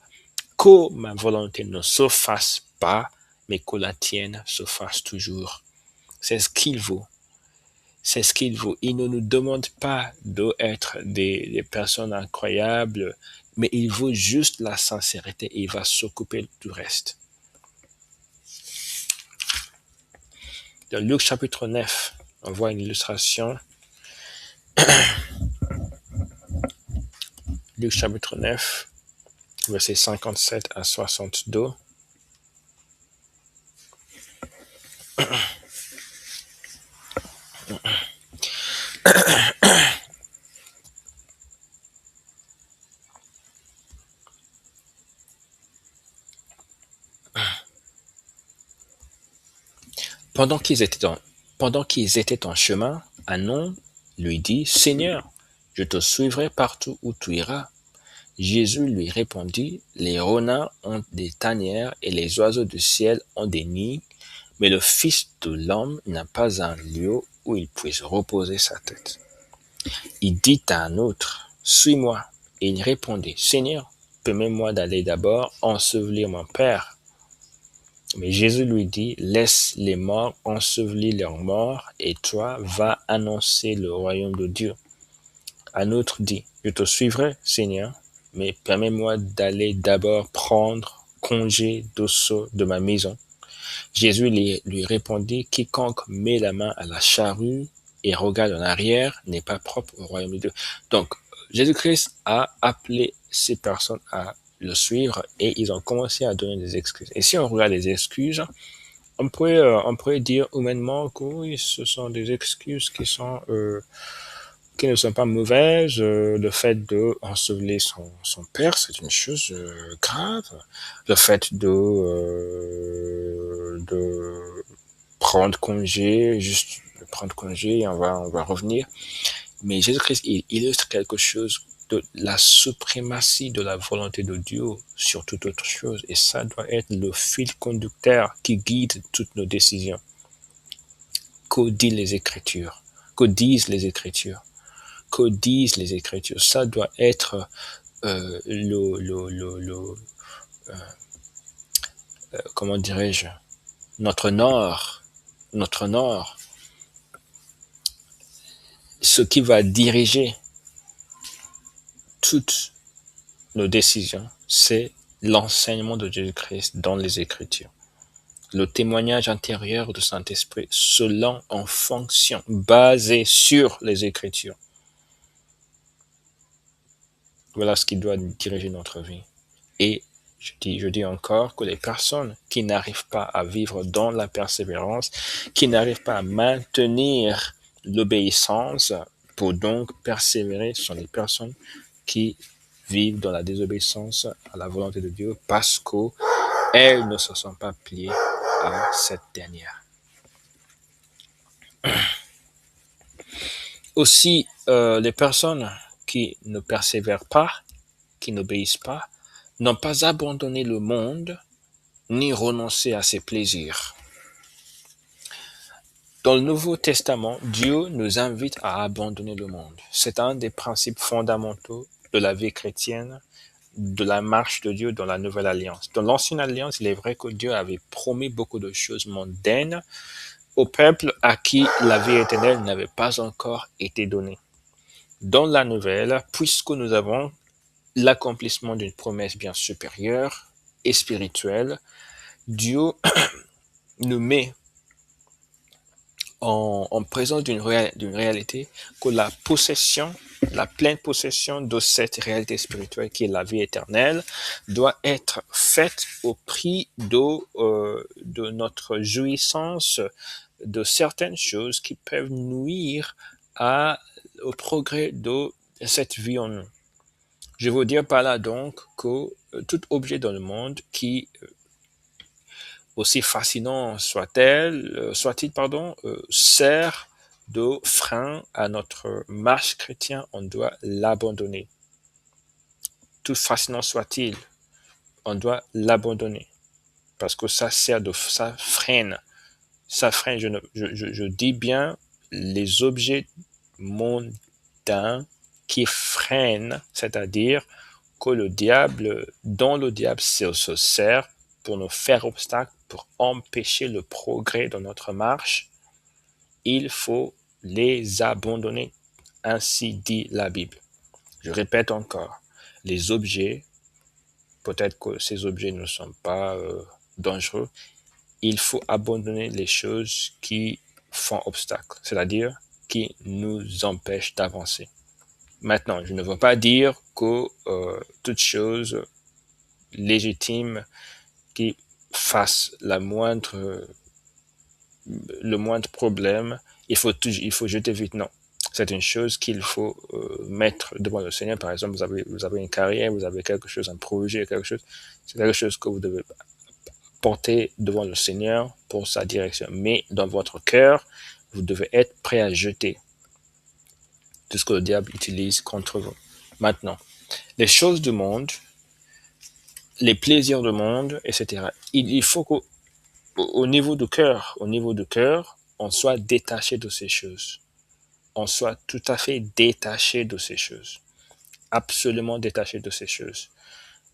Speaker 1: que ma volonté ne se fasse pas, mais que la tienne se fasse toujours. C'est ce qu'il vaut. C'est ce qu'il vaut. Il ne nous demande pas d'être des personnes incroyables, mais il veut juste la sincérité et il va s'occuper du reste. Dans Luc chapitre 9, on voit une illustration. Luc chapitre 9, versets 57 à 62. Pendant qu'ils étaient en chemin, un homme lui dit, Seigneur, je te suivrai partout où tu iras. Jésus lui répondit, les renards ont des tanières et les oiseaux du ciel ont des nids, mais le Fils de l'homme n'a pas un lieu où il puisse reposer sa tête. Il dit à un autre, suis-moi. Et il répondit, Seigneur, permets-moi d'aller d'abord ensevelir mon Père. Mais Jésus lui dit, laisse les morts ensevelir leurs morts, et toi, va annoncer le royaume de Dieu. Un autre dit, je te suivrai, Seigneur, mais permets-moi d'aller d'abord prendre congé de ma maison. Jésus lui répondit, quiconque met la main à la charrue et regarde en arrière n'est pas propre au royaume de Dieu. Donc, Jésus-Christ a appelé ces personnes à le suivre et ils ont commencé à donner des excuses. Et si on regarde les excuses, on pourrait dire humainement que oui, ce sont des excuses qui ne sont pas mauvaises. Le fait de ensevelir son père, c'est une chose grave. Le fait de prendre congé, juste de prendre congé, on va revenir. Mais Jésus-Christ, il illustre quelque chose de la suprématie de la volonté de Dieu sur toute autre chose. Et ça doit être le fil conducteur qui guide toutes nos décisions. Que disent les Écritures? Que disent les Écritures? Que disent les Écritures? Ça doit être comment dirais-je, notre nord, ce qui va diriger toutes nos décisions, c'est l'enseignement de Jésus-Christ dans les Écritures. Le témoignage intérieur du Saint-Esprit, selon, en fonction, basé sur les Écritures. Voilà ce qui doit diriger notre vie. Et je dis encore que les personnes qui n'arrivent pas à vivre dans la persévérance, qui n'arrivent pas à maintenir l'obéissance pour donc persévérer, sont les personnes qui vivent dans la désobéissance à la volonté de Dieu parce qu'elles ne se sont pas pliées à cette dernière. Aussi, les personnes qui ne persévèrent pas, qui n'obéissent pas, n'ont pas abandonné le monde, ni renoncé à ses plaisirs. Dans le Nouveau Testament, Dieu nous invite à abandonner le monde. C'est un des principes fondamentaux de la vie chrétienne, de la marche de Dieu dans la Nouvelle Alliance. Dans l'Ancienne Alliance, il est vrai que Dieu avait promis beaucoup de choses mondaines au peuple à qui la vie éternelle n'avait pas encore été donnée. Dans la Nouvelle, puisque nous avons l'accomplissement d'une promesse bien supérieure et spirituelle, Dieu nous met en présence d'une réalité, que la pleine possession de cette réalité spirituelle qui est la vie éternelle doit être faite au prix de notre jouissance de certaines choses qui peuvent nuire au progrès de cette vie en nous. Je veux dire par là donc que tout objet dans le monde qui, aussi fascinant soit-il, sert de frein à notre marche chrétienne, on doit l'abandonner. Tout fascinant soit-il, on doit l'abandonner. Parce que ça freine, je dis bien, les objets mondains qui freinent, c'est-à-dire dont le diable se sert pour nous faire obstacle, pour empêcher le progrès de notre marche, il faut les abandonner. Ainsi dit la Bible. Je répète encore, les objets, peut-être que ces objets ne sont pas dangereux, il faut abandonner les choses qui font obstacle, c'est-à-dire qui nous empêchent d'avancer. Maintenant, je ne veux pas dire que toute chose légitime qui fasse le moindre problème, il faut jeter vite. Non, c'est une chose qu'il faut mettre devant le Seigneur. Par exemple, vous avez une carrière, vous avez quelque chose, un projet, c'est quelque chose que vous devez porter devant le Seigneur pour sa direction. Mais dans votre cœur, vous devez être prêt à jeter tout ce que le diable utilise contre vous. Maintenant, les choses du monde, les plaisirs du monde, etc. Il faut qu'au niveau du cœur, on soit détaché de ces choses. On soit tout à fait détaché de ces choses. Absolument détaché de ces choses.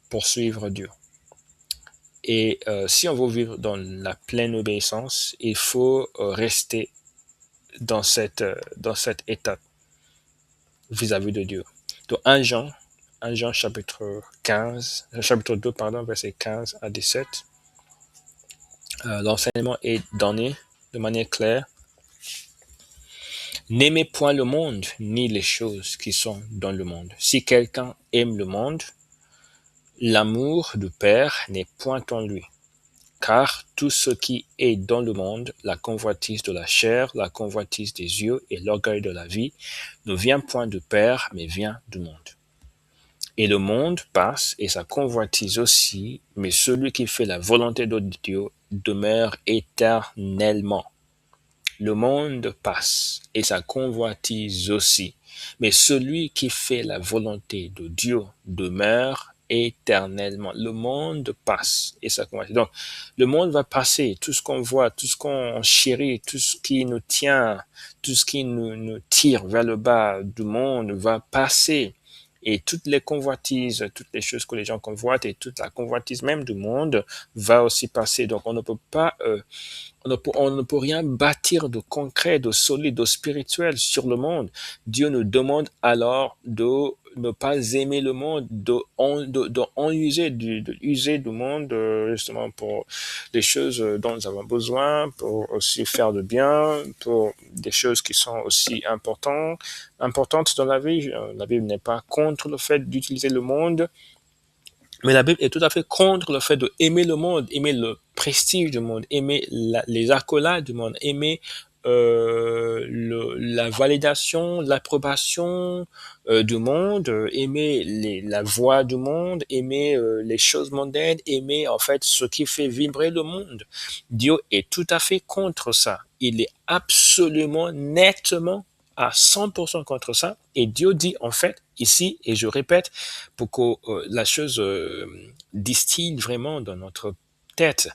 Speaker 1: Pour suivre Dieu. Et si on veut vivre dans la pleine obéissance, il faut rester dans cette étape vis-à-vis de Dieu. Donc 1 Jean chapitre 2, versets 15 à 17. L'enseignement est donné de manière claire. N'aimez point le monde, ni les choses qui sont dans le monde. Si quelqu'un aime le monde, l'amour du Père n'est point en lui. Car tout ce qui est dans le monde, la convoitise de la chair, la convoitise des yeux et l'orgueil de la vie, ne vient point du Père, mais vient du monde. Et le monde passe, et sa convoitise aussi, mais celui qui fait la volonté de Dieu demeure éternellement. Le monde passe, et sa convoitise aussi, mais celui qui fait la volonté de Dieu demeure éternellement. Le monde passe, et sa convoitise. Donc, le monde va passer, tout ce qu'on voit, tout ce qu'on chérit, tout ce qui nous tient, tout ce qui nous tire vers le bas du monde va passer. Et toutes les convoitises, toutes les choses que les gens convoitent et toute la convoitise même du monde va aussi passer. Donc, on ne peut pas... on ne peut rien bâtir de concret, de solide, de spirituel sur le monde. Dieu nous demande alors de ne pas aimer le monde, user du monde justement pour des choses dont nous avons besoin, pour aussi faire de bien, pour des choses qui sont aussi importantes dans la vie. La Bible n'est pas contre le fait d'utiliser le monde, mais la Bible est tout à fait contre le fait de aimer le monde, aimer le prestige du monde, aimer les accolades du monde, aimer la validation, l'approbation du monde, aimer la voix du monde, aimer les choses mondaines, aimer en fait ce qui fait vibrer le monde. Dieu est tout à fait contre ça. Il est absolument, nettement à 100% contre ça. Et Dieu dit en fait ici, et je répète, pour que la chose distille vraiment dans notre tête,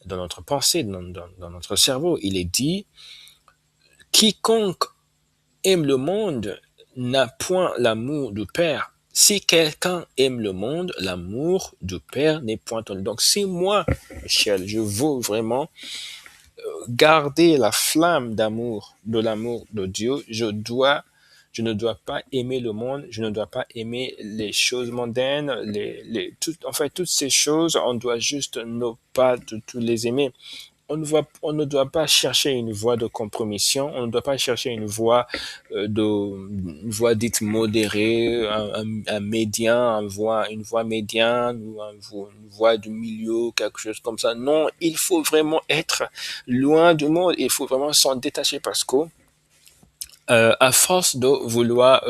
Speaker 1: dans notre pensée, dans notre cerveau, il est dit, quiconque aime le monde n'a point l'amour du Père. Si quelqu'un aime le monde, l'amour du Père n'est point en lui. Donc si moi, Michel, je veux vraiment garder la flamme de l'amour de Dieu, je ne dois pas aimer le monde, je ne dois pas aimer les choses mondaines, toutes ces choses, on doit juste ne pas tous les aimer. on ne doit pas chercher une voie de compromission, on ne doit pas chercher une voie dite modérée, un médian, une voie médiane ou une voie du milieu, quelque chose comme ça. Non, il faut vraiment être loin du monde, il faut vraiment s'en détacher parce que à force de vouloir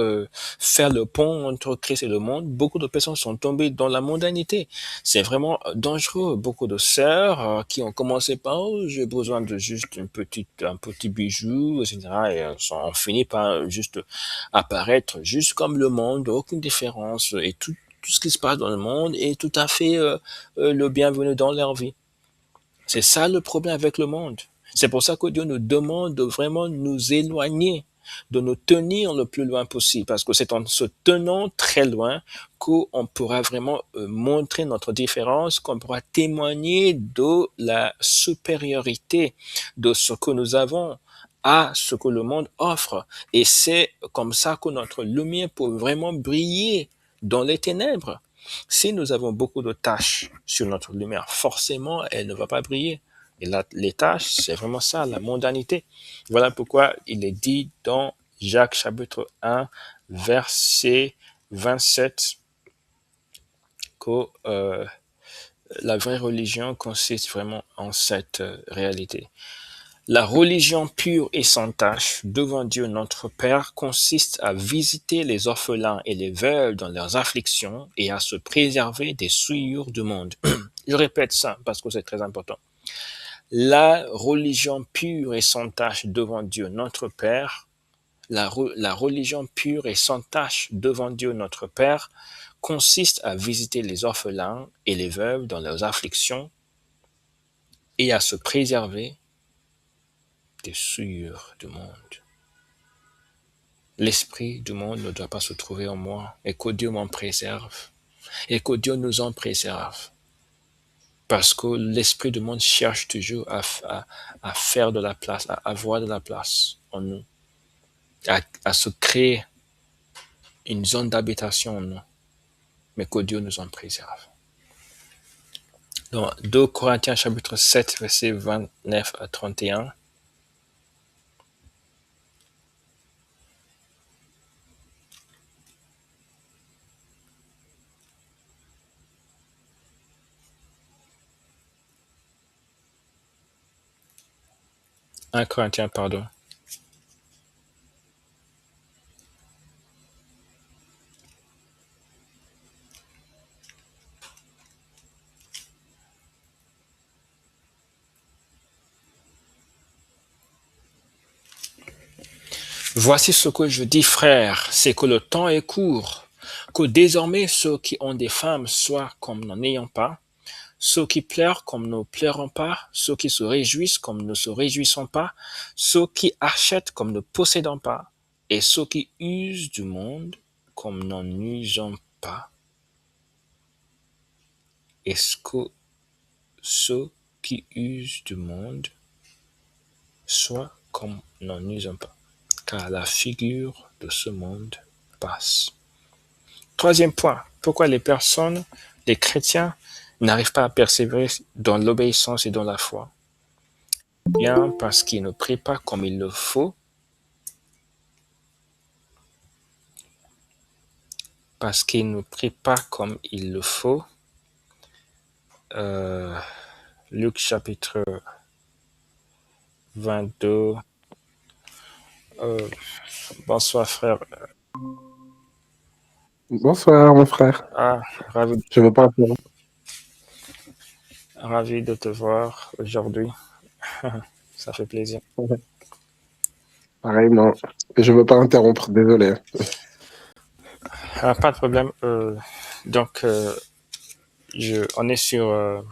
Speaker 1: faire le pont entre Christ et le monde, beaucoup de personnes sont tombées dans la mondanité. C'est vraiment dangereux. Beaucoup de sœurs qui ont commencé par oh, j'ai besoin de juste un petit bijou, etc. Et ont fini par juste apparaître juste comme le monde, aucune différence. Et tout ce qui se passe dans le monde est tout à fait le bienvenu dans leur vie. C'est ça le problème avec le monde. C'est pour ça que Dieu nous demande de vraiment nous éloigner, de nous tenir le plus loin possible, parce que c'est en se tenant très loin qu'on pourra vraiment montrer notre différence, qu'on pourra témoigner de la supériorité de ce que nous avons à ce que le monde offre. Et c'est comme ça que notre lumière peut vraiment briller dans les ténèbres. Si nous avons beaucoup de taches sur notre lumière, forcément, elle ne va pas briller. Et là, les taches, c'est vraiment ça, la mondanité. Voilà pourquoi il est dit dans Jacques chapitre 1, verset 27, que la vraie religion consiste vraiment en cette réalité. La religion pure et sans tache devant Dieu notre Père consiste à visiter les orphelins et les veuves dans leurs afflictions et à se préserver des souillures du monde. Je répète ça parce que c'est très important. La religion pure et sans tache devant Dieu notre Père, la religion pure et sans tache devant Dieu notre Père consiste à visiter les orphelins et les veuves dans leurs afflictions et à se préserver des souillures du monde. L'esprit du monde ne doit pas se trouver en moi et que Dieu m'en préserve et que Dieu nous en préserve. Parce que l'esprit du monde cherche toujours à faire de la place, à avoir de la place en nous, à se créer une zone d'habitation en nous, mais que Dieu nous en préserve. Dans 2 Corinthiens chapitre 7, verset 29 à 31, un Corinthiens, pardon. Voici ce que je dis, frères, c'est que le temps est court, que désormais ceux qui ont des femmes soient comme n'en ayant pas, ceux qui pleurent comme ne pleurons pas, ceux qui se réjouissent comme ne se réjouissons pas, ceux qui achètent comme ne possédons pas, et ceux qui usent du monde comme n'en usons pas. Est-ce que ceux qui usent du monde soient comme n'en usons pas? Car la figure de ce monde passe. Troisième point, pourquoi les chrétiens, n'arrivent pas à persévérer dans l'obéissance et dans la foi? Bien parce qu'ils ne prient pas comme il le faut, parce qu'ils ne prient pas comme il le faut. Luc chapitre 22. Bonsoir frère.
Speaker 2: Bonsoir, mon frère.
Speaker 1: Ah, ravi,
Speaker 2: Je veux pas interrompre.
Speaker 1: ravi de te voir aujourd'hui. Ça fait plaisir.
Speaker 2: Pareillement. Je veux pas interrompre, désolé.
Speaker 1: Ah, pas de problème. Donc, on est sur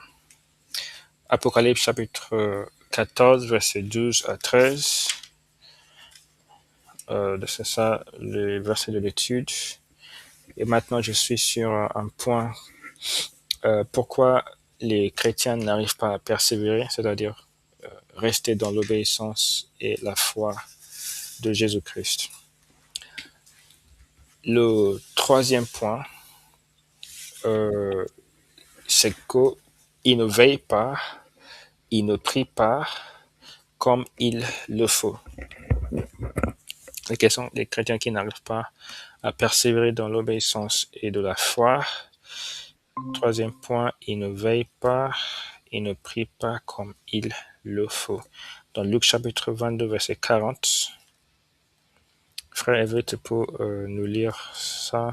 Speaker 1: Apocalypse chapitre 14, verset 12 à 13. C'est ça, le verset de l'étude. Et maintenant, je suis sur un point. Pourquoi les chrétiens n'arrivent pas à persévérer, c'est-à-dire rester dans l'obéissance et la foi de Jésus-Christ. Le troisième point, c'est qu'ils ne veillent pas il ne prie pas comme il le faut. Et quels sont les chrétiens qui n'arrivent pas à persévérer dans l'obéissance et de la foi? Troisième point, il ne veille pas, il ne prie pas comme il le faut. Dans Luc chapitre 22, verset 40, frère Everett, tu peux nous lire ça?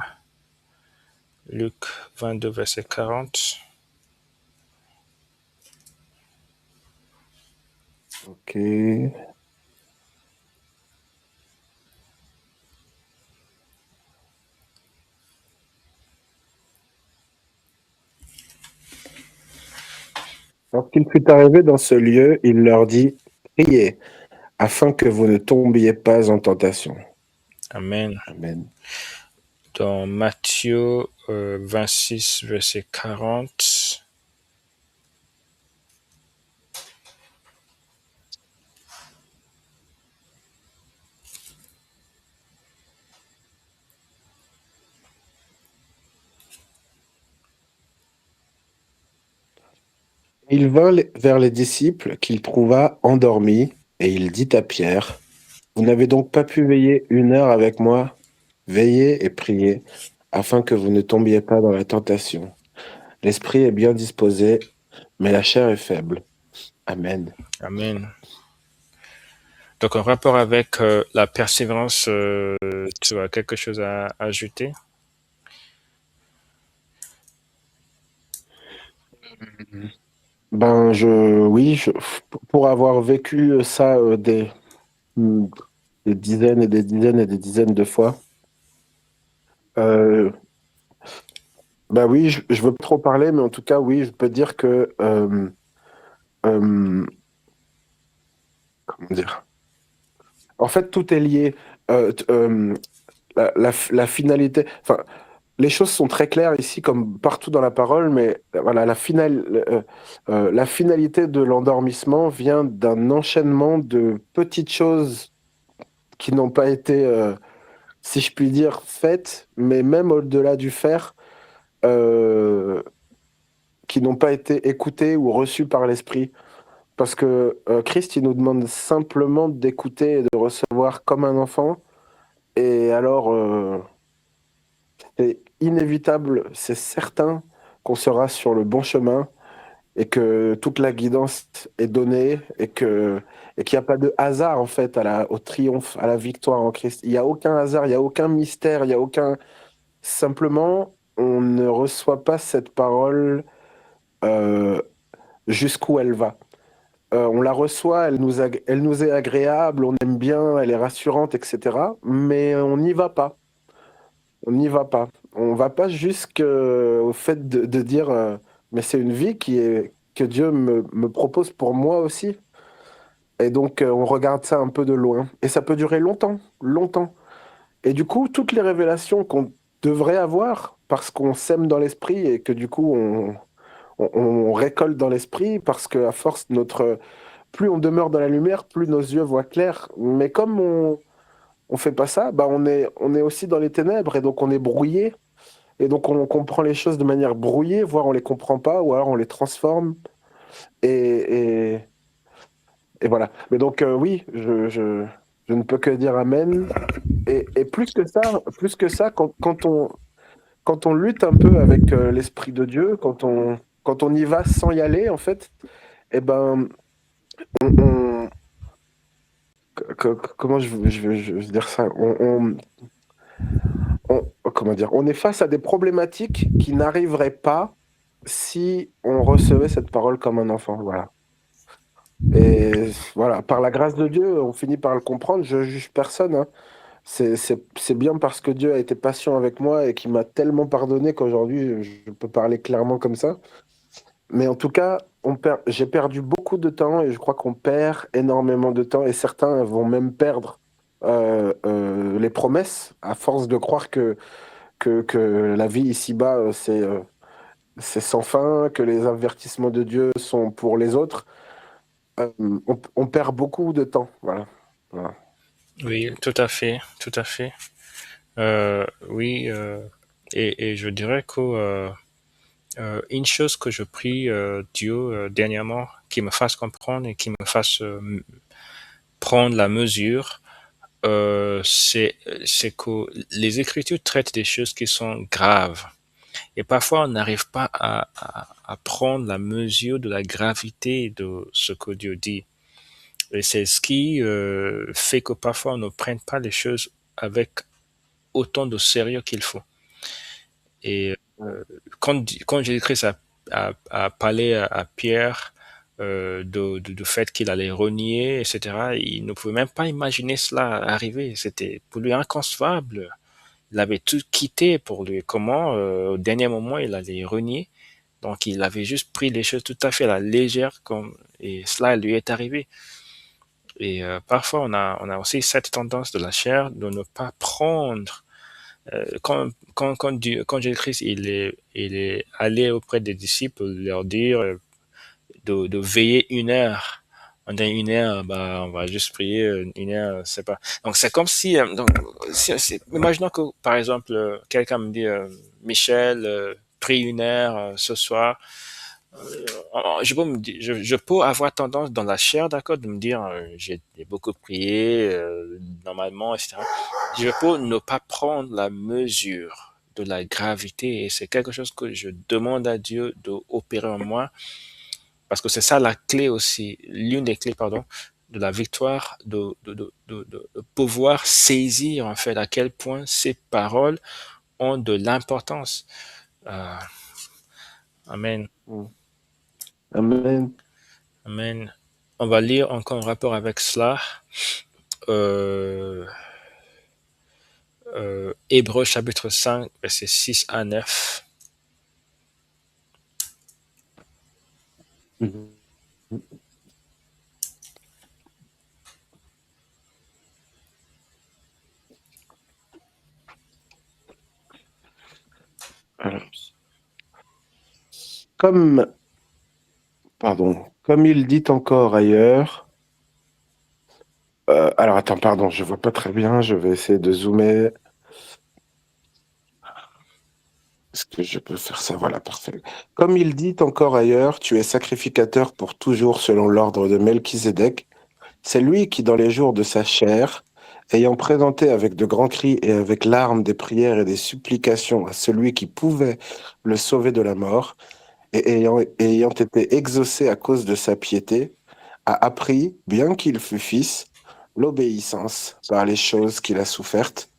Speaker 1: Luc 22, verset 40.
Speaker 2: Ok. Lorsqu'il fut arrivé dans ce lieu, il leur dit, priez, afin que vous ne tombiez pas en tentation.
Speaker 1: Amen.
Speaker 2: Amen.
Speaker 1: Dans Matthieu 26, verset 40.
Speaker 2: Il vint vers les disciples qu'il trouva endormis, et il dit à Pierre, vous n'avez donc pas pu veiller 1 heure avec moi? Veillez et priez, afin que vous ne tombiez pas dans la tentation. L'esprit est bien disposé, mais la chair est faible. Amen.
Speaker 1: Amen. Donc, en rapport avec la persévérance, tu as quelque chose à ajouter?
Speaker 2: Ben, oui, pour avoir vécu ça des dizaines et des dizaines et des dizaines de fois, euh, ben oui, je veux pas trop parler, mais en tout cas, oui, je peux dire que, euh, comment dire, en fait, tout est lié. La finalité, enfin, les choses sont très claires ici, comme partout dans la parole, mais voilà, la finalité de l'endormissement vient d'un enchaînement de petites choses qui n'ont pas été, si je puis dire, faites, mais même au-delà du faire, euh, qui n'ont pas été écoutées ou reçues par l'Esprit. Parce que Christ, il nous demande simplement d'écouter et de recevoir comme un enfant. Et alors, c'est inévitable, c'est certain qu'on sera sur le bon chemin et que toute la guidance est donnée et qu'il n'y a pas de hasard en fait au triomphe, à la victoire en Christ. Il n'y a aucun hasard, il n'y a aucun mystère, il n'y a aucun... Simplement, on ne reçoit pas cette parole euh, jusqu'où elle va. On la reçoit, elle nous est agréable, on aime bien, elle est rassurante, etc. Mais on n'y va pas. On n'y va pas. On va pas jusqu'au fait de dire mais c'est une vie que Dieu me propose pour moi aussi. Et donc on regarde ça un peu de loin. Et ça peut durer longtemps, longtemps. Et du coup, toutes les révélations qu'on devrait avoir parce qu'on sème dans l'esprit et que du coup on récolte dans l'esprit parce que à force plus on demeure dans la lumière, plus nos yeux voient clair. Mais comme on fait pas ça, bah on est aussi dans les ténèbres et donc on est brouillé. Et donc, on comprend les choses de manière brouillée, voire on les comprend pas, ou alors on les transforme. Et, et, et voilà. Mais donc, oui, je ne peux que dire Amen. Et plus que ça quand on lutte un peu avec l'Esprit de Dieu, quand on y va sans y aller, en fait, eh ben, on- comment je vais dire ça? Comment dire? On est face à des problématiques qui n'arriveraient pas si on recevait cette parole comme un enfant. Voilà. Et voilà, par la grâce de Dieu, on finit par le comprendre. Je juge personne, hein. C'est bien parce que Dieu a été patient avec moi et qu'il m'a tellement pardonné qu'aujourd'hui, je peux parler clairement comme ça. Mais en tout cas, j'ai perdu beaucoup de temps et je crois qu'on perd énormément de temps et certains vont même perdre les promesses à force de croire que la vie ici-bas, c'est sans fin, que les avertissements de Dieu sont pour les autres. On perd beaucoup de temps. Voilà. Voilà.
Speaker 1: Oui, tout à fait, tout à fait. Oui, et je dirais que une chose que je prie Dieu dernièrement, qui me fasse comprendre et qui me fasse prendre la mesure, c'est que les Écritures traitent des choses qui sont graves. Et parfois, on n'arrive pas à prendre la mesure de la gravité de ce que Dieu dit. Et c'est ce qui fait que parfois, on ne prenne pas les choses avec autant de sérieux qu'il faut. Et
Speaker 2: Mm.
Speaker 1: quand Jésus-Christ a parlé à Pierre du fait qu'il allait renier, etc., il ne pouvait même pas imaginer cela arriver. C'était pour lui inconcevable. Il avait tout quitté pour lui. Comment, au dernier moment, il allait renier. Donc, il avait juste pris les choses tout à fait à la légère, et cela lui est arrivé. Et parfois, on a aussi cette tendance de la chair de ne pas prendre. Quand Jésus-Christ il est allé auprès des disciples leur dire de veiller une heure. On dit une heure, bah, on va juste prier une heure, c'est pas. Donc c'est comme si, imaginons que par exemple quelqu'un me dit Michel, prie une heure ce soir. Je peux avoir tendance dans la chair, d'accord, de me dire j'ai beaucoup prié normalement, etc. Je peux ne pas prendre la mesure de la gravité et c'est quelque chose que je demande à Dieu d'opérer en moi parce que c'est ça la clé aussi, l'une des clés, pardon, de la victoire, de pouvoir saisir en fait à quel point ces paroles ont de l'importance. Euh, amen.
Speaker 2: Mm. Amen.
Speaker 1: Amen. On va lire encore en rapport avec cela. Euh, Hébreux chapitre 5, versets 6 à 9.
Speaker 2: Mhm. Alors, comme, comme il dit encore ailleurs, alors attends, pardon, je vois pas très bien, je vais essayer de zoomer. Est-ce que je peux faire ça? Voilà, parfait. Comme il dit encore ailleurs, tu es sacrificateur pour toujours selon l'ordre de Melchizedek. C'est lui qui, dans les jours de sa chair, ayant présenté avec de grands cris et avec larmes des prières et des supplications à celui qui pouvait le sauver de la mort, ayant été exaucé à cause de sa piété, a appris, bien qu'il fût fils, l'obéissance par les choses qu'il a souffertes,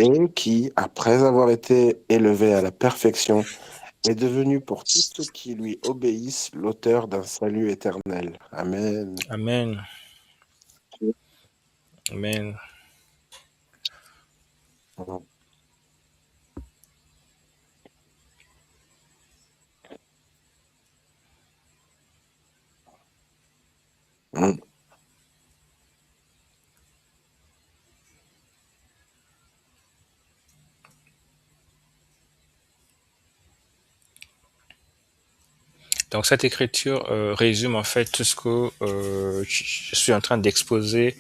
Speaker 2: et qui, après avoir été élevé à la perfection, est devenu pour tous ceux qui lui obéissent l'auteur d'un salut éternel. Amen.
Speaker 1: Amen. Amen.
Speaker 2: Mm.
Speaker 1: Donc cette écriture résume en fait tout ce que je suis en train d'exposer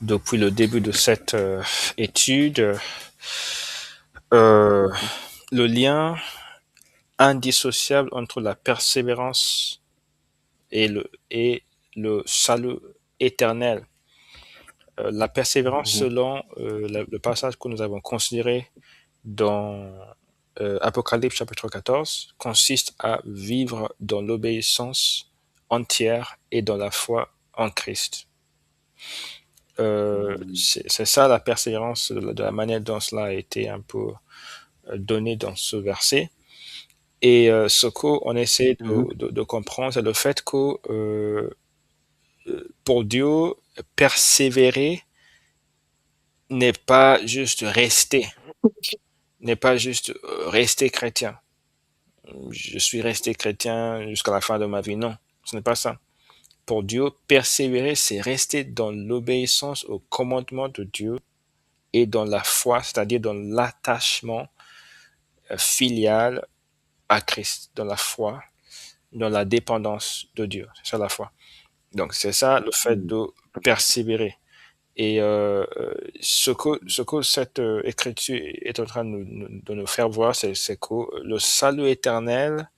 Speaker 1: depuis le début de cette étude. Euh, le lien indissociable entre la persévérance et le salut éternel. La persévérance,
Speaker 2: Mhm.
Speaker 1: selon le passage que nous avons considéré dans Apocalypse chapitre 14, consiste à vivre dans l'obéissance entière et dans la foi en Christ.
Speaker 2: Mhm.
Speaker 1: C'est ça la persévérance de la manière dont cela a été un peu donné dans ce verset. Et ce qu'on essaie
Speaker 2: Mhm.
Speaker 1: de comprendre, c'est le fait que pour Dieu, persévérer n'est pas juste rester, n'est pas juste rester chrétien. Je suis resté chrétien jusqu'à la fin de ma vie. Non, ce n'est pas ça. Pour Dieu, persévérer, c'est rester dans l'obéissance au commandement de Dieu et dans la foi, c'est-à-dire dans l'attachement filial à Christ, dans la foi, dans la dépendance de Dieu. C'est ça la foi. Donc c'est ça le fait
Speaker 2: Mhm.
Speaker 1: de persévérer. Et ce que cette écriture est en train de nous faire voir, c'est que le salut éternel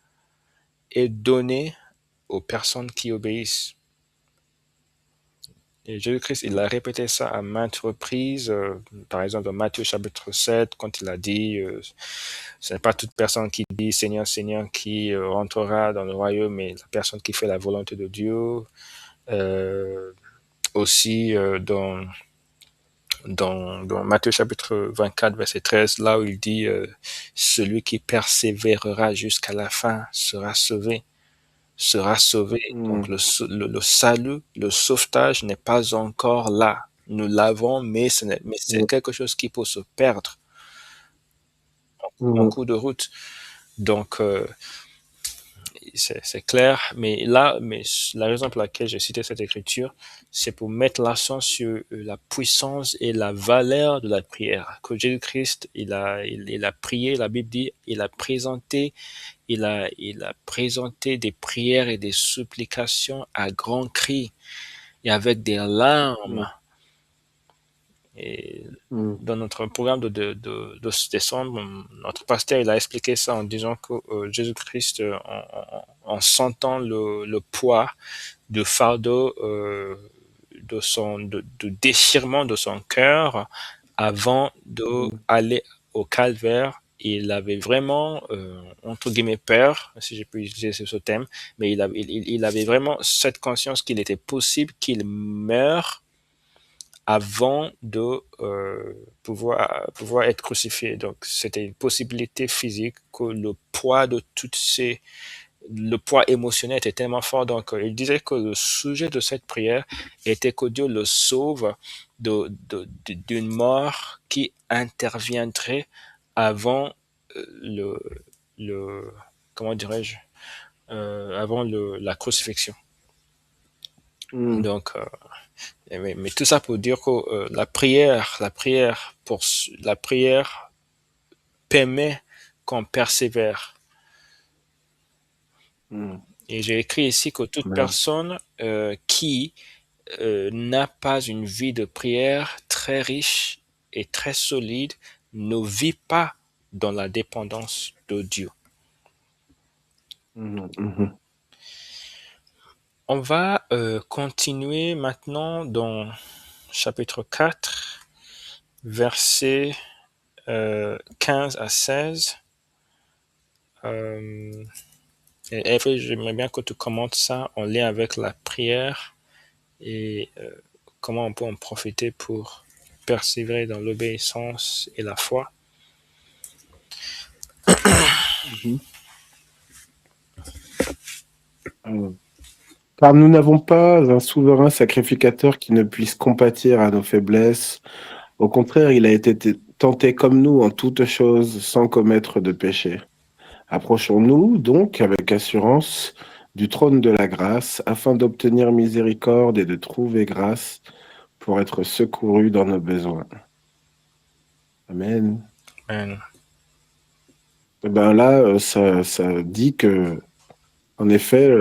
Speaker 1: est donné aux personnes qui obéissent. Et Jésus-Christ, il a répété ça à maintes reprises, par exemple dans Matthieu chapitre 7, quand il a dit, ce n'est pas toute personne qui dit Seigneur, Seigneur qui rentrera dans le royaume, mais la personne qui fait la volonté de Dieu. Aussi dans Matthieu chapitre 24, verset 13, là où il dit celui qui persévérera jusqu'à la fin sera sauvé. Donc le salut, le sauvetage n'est pas encore là. Nous l'avons, mais c'est quelque chose qui peut se perdre en cours de route. Donc c'est clair, mais la raison pour laquelle j'ai cité cette écriture, c'est pour mettre l'accent sur la puissance et la valeur de la prière. Que Jésus-Christ, il a prié, la Bible dit, il a présenté des prières et des supplications à grands cris et avec des larmes. Et dans notre programme de décembre, notre pasteur, il a expliqué ça en disant que Jésus-Christ, en sentant le poids de fardeau de déchirement de son cœur avant d'aller au calvaire, il avait vraiment, entre guillemets, peur, si je peux utiliser ce thème, mais il avait vraiment cette conscience qu'il était possible qu'il meure avant de pouvoir être crucifié. Donc, c'était une possibilité physique que le poids émotionnel était tellement fort. Donc, il disait que le sujet de cette prière était que Dieu le sauve d'une mort qui interviendrait avant comment dirais-je, avant la crucifixion. Donc, mais tout ça pour dire que la prière permet qu'on persévère. Et j'ai écrit ici que toute personne qui n'a pas une vie de prière très riche et très solide ne vit pas dans la dépendance de Dieu. On va continuer maintenant dans chapitre 4, versets 15 à 16. Et après, j'aimerais bien que tu commentes ça en lien avec la prière et comment on peut en profiter pour persévérer dans l'obéissance et la foi.
Speaker 2: Car nous n'avons pas un souverain sacrificateur qui ne puisse compatir à nos faiblesses. Au contraire, il a été tenté comme nous en toutes choses sans commettre de péché. Approchons-nous donc avec assurance du trône de la grâce afin d'obtenir miséricorde et de trouver grâce pour être secourus dans nos besoins. Amen.
Speaker 1: Amen.
Speaker 2: Et ben là, ça dit que, en effet,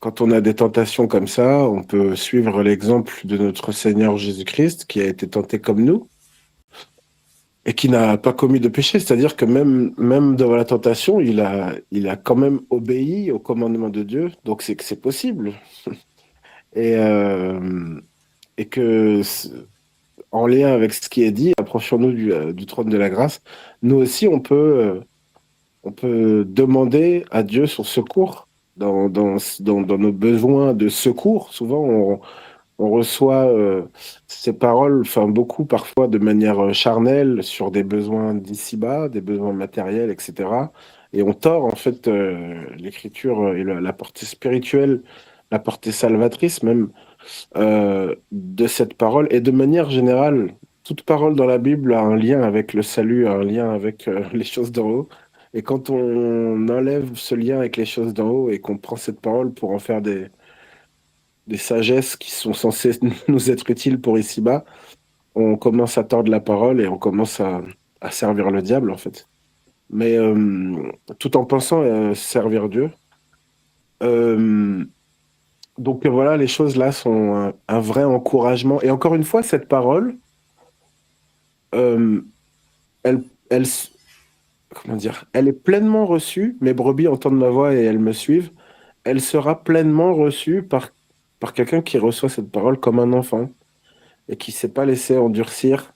Speaker 2: quand on a des tentations comme ça, on peut suivre l'exemple de notre Seigneur Jésus-Christ qui a été tenté comme nous et qui n'a pas commis de péché. C'est-à-dire que même devant la tentation, il a quand même obéi au commandement de Dieu. Donc c'est que c'est possible. Et que, en lien avec ce qui est dit, approchons-nous du trône de la grâce. Nous aussi, on peut demander à Dieu son secours dans nos besoins de secours. Souvent, on reçoit ces paroles, enfin beaucoup parfois de manière charnelle sur des besoins d'ici-bas, des besoins matériels, etc. Et on tord en fait l'écriture et la portée spirituelle, la portée salvatrice même de cette parole. Et de manière générale, toute parole dans la Bible a un lien avec le salut, a un lien avec les choses d'en haut. Et quand on enlève ce lien avec les choses d'en haut et qu'on prend cette parole pour en faire des sagesses qui sont censées nous être utiles pour ici-bas, on commence à tordre la parole et on commence à servir le diable, en fait. Mais tout en pensant servir Dieu. Donc voilà, les choses là sont un vrai encouragement. Et encore une fois, cette parole, elle, comment dire, elle est pleinement reçue. Mes brebis entendent ma voix et elles me suivent. elle sera pleinement reçue par quelqu'un qui reçoit cette parole comme un enfant et qui ne s'est pas laissé endurcir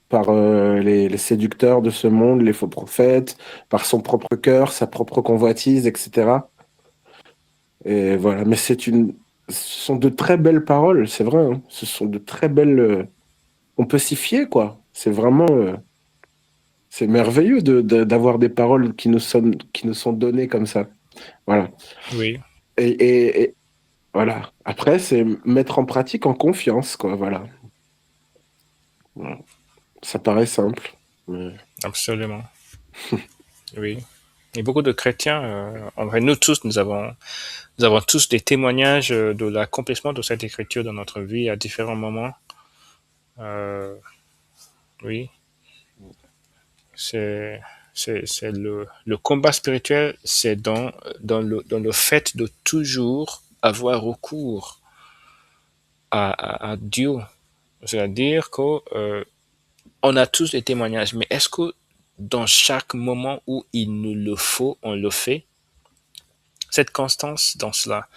Speaker 2: par les séducteurs de ce monde, les faux prophètes, par son propre cœur, sa propre convoitise, etc. Et voilà, mais ce sont de très belles paroles, c'est vrai, hein. Ce sont de très belles. On peut s'y fier, quoi. C'est vraiment, c'est merveilleux d'avoir des paroles qui nous sont données comme ça. Voilà.
Speaker 1: Oui,
Speaker 2: Et voilà. Après, c'est mettre en pratique en confiance, quoi. Voilà. Voilà. Ça paraît simple. Mais-
Speaker 1: absolument. Oui. Et beaucoup de chrétiens, en vrai, nous tous, nous avons tous des témoignages de l'accomplissement de cette écriture dans notre vie à différents moments. Euh, oui, c'est, c'est le combat spirituel, c'est dans le fait de toujours avoir recours à Dieu. C'est-à-dire que on a tous des témoignages, mais est-ce que dans chaque moment où il nous le faut, on le fait? Cette constance dans cela,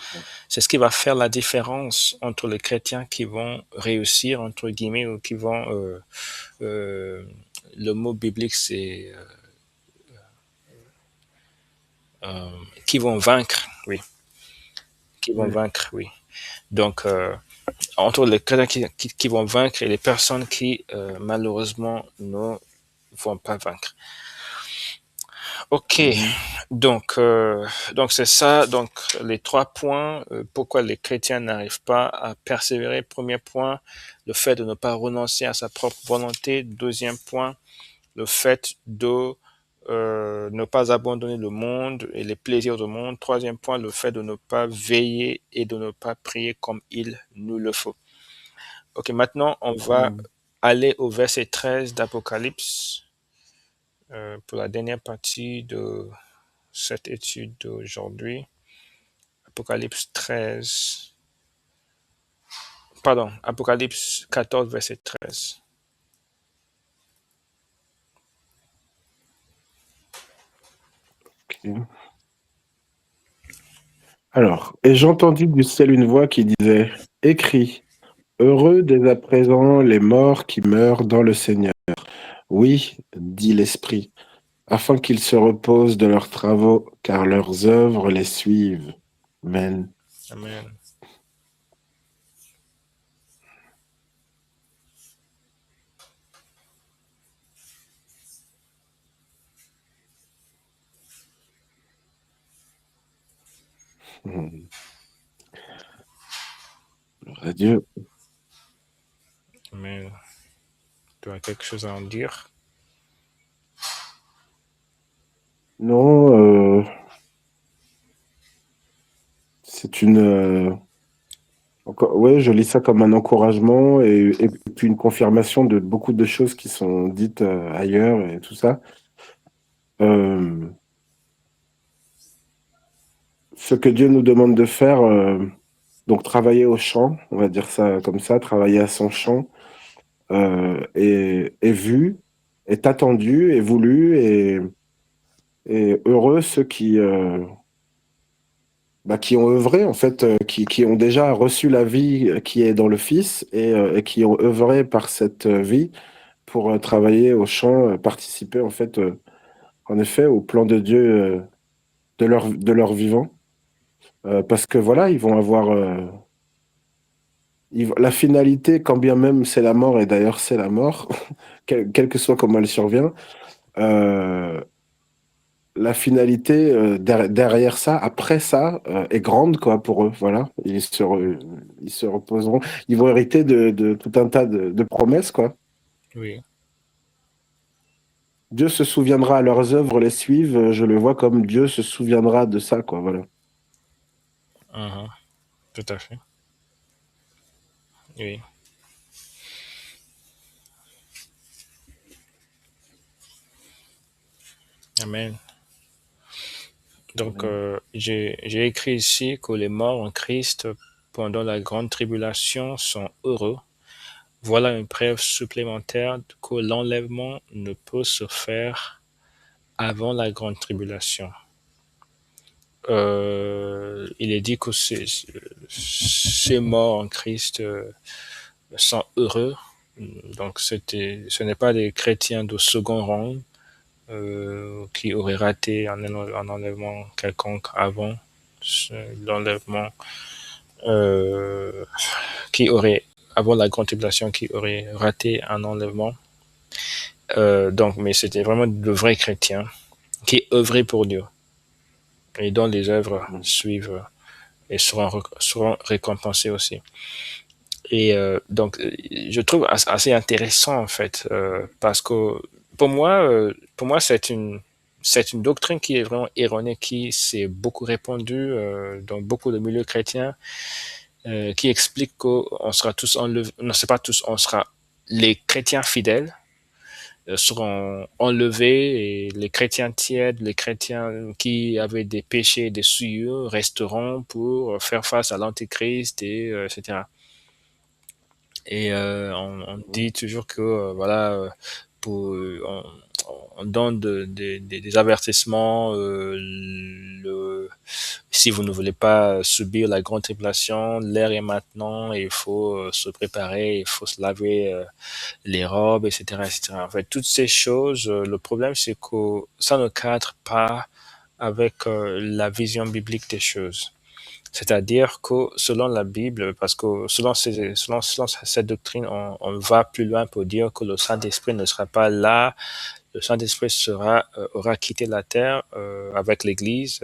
Speaker 1: c'est ce qui va faire la différence entre les chrétiens qui vont réussir, entre guillemets, ou qui vont... euh, le mot biblique, c'est... qui vont vaincre, oui. Qui vont
Speaker 2: Ouais.
Speaker 1: vaincre, oui. Donc, entre les chrétiens qui vont vaincre et les personnes qui, malheureusement, ne vont pas vaincre. Ok,
Speaker 2: Mhm.
Speaker 1: donc c'est ça. Donc les trois points, pourquoi les chrétiens n'arrivent pas à persévérer. Premier point, le fait de ne pas renoncer à sa propre volonté. Deuxième point, le fait de ne pas abandonner le monde et les plaisirs du monde. Troisième point, le fait de ne pas veiller et de ne pas prier comme il nous le faut. Ok, maintenant on va
Speaker 2: Mhm.
Speaker 1: aller au verset 13 d'Apocalypse pour la dernière partie de cette étude d'aujourd'hui. Apocalypse 13, pardon, Apocalypse 14, verset 13.
Speaker 2: Ok. Alors, et j'entendis du ciel une voix qui disait, écris, heureux dès à présent les morts qui meurent dans le Seigneur. Oui, dit l'Esprit, afin qu'ils se reposent de leurs travaux, car leurs œuvres les suivent. Amen.
Speaker 1: Amen.
Speaker 2: Mhm. Gloire à Dieu.
Speaker 1: Amen. Tu as quelque chose à en dire?
Speaker 2: Non, c'est ouais, je lis ça comme un encouragement et puis une confirmation de beaucoup de choses qui sont dites ailleurs et tout ça. Euh, Ce que Dieu nous demande de faire, donc travailler au champ, on va dire ça comme ça, travailler à son champ, est vu, est attendu, est voulu et heureux ceux qui ont œuvré, en fait, qui ont déjà reçu la vie qui est dans le Fils et qui ont œuvré par cette vie pour travailler au champ, participer en fait, en effet, au plan de Dieu de leur vivant. Parce que voilà, ils vont avoir la finalité, quand bien même c'est la mort, et d'ailleurs c'est la mort, quelle que soit comment elle survient, euh, la finalité derrière ça, après ça, est grande quoi pour eux. Voilà, ils se reposeront, ils vont hériter de tout un tas de promesses quoi.
Speaker 1: Oui.
Speaker 2: Dieu se souviendra, leurs œuvres les suivent. Je le vois comme Dieu se souviendra de ça quoi. Voilà.
Speaker 1: Mhm. Tout à fait. Oui. Amen. Donc, j'ai écrit ici que les morts en Christ pendant la grande tribulation sont heureux. Voilà une preuve supplémentaire que l'enlèvement ne peut se faire avant la grande tribulation. il est dit que ces morts en Christ sont heureux. Donc ce n'est pas des chrétiens de second rang qui auraient raté un enlèvement quelconque avant l'enlèvement, euh, qui aurait avant la grande tribulation, qui aurait raté un enlèvement. Donc, mais c'était vraiment de vrais chrétiens qui œuvraient pour Dieu et dont les œuvres
Speaker 2: Mhm.
Speaker 1: suivent et seront récompensées aussi. Et donc, je trouve assez intéressant en fait, parce que pour moi, c'est une doctrine qui est vraiment erronée, qui s'est beaucoup répandue dans beaucoup de milieux chrétiens, qui explique qu'on sera tous enlevés, non, c'est pas tous, on sera les chrétiens fidèles seront enlevés et les chrétiens tièdes, les chrétiens qui avaient des péchés et des souillures resteront pour faire face à l'antéchrist et etc. Et on dit toujours que voilà, on donne des avertissements. Si vous ne voulez pas subir la grande tribulation, l'heure est maintenant et il faut se préparer, il faut se laver les robes, etc., etc. En fait, toutes ces choses, le problème, c'est que ça ne cadre pas avec la vision biblique des choses. C'est-à-dire que selon la Bible, parce que selon cette doctrine, on va plus loin pour dire que le Saint-Esprit ne sera pas là, le Saint-Esprit aura quitté la terre avec l'Église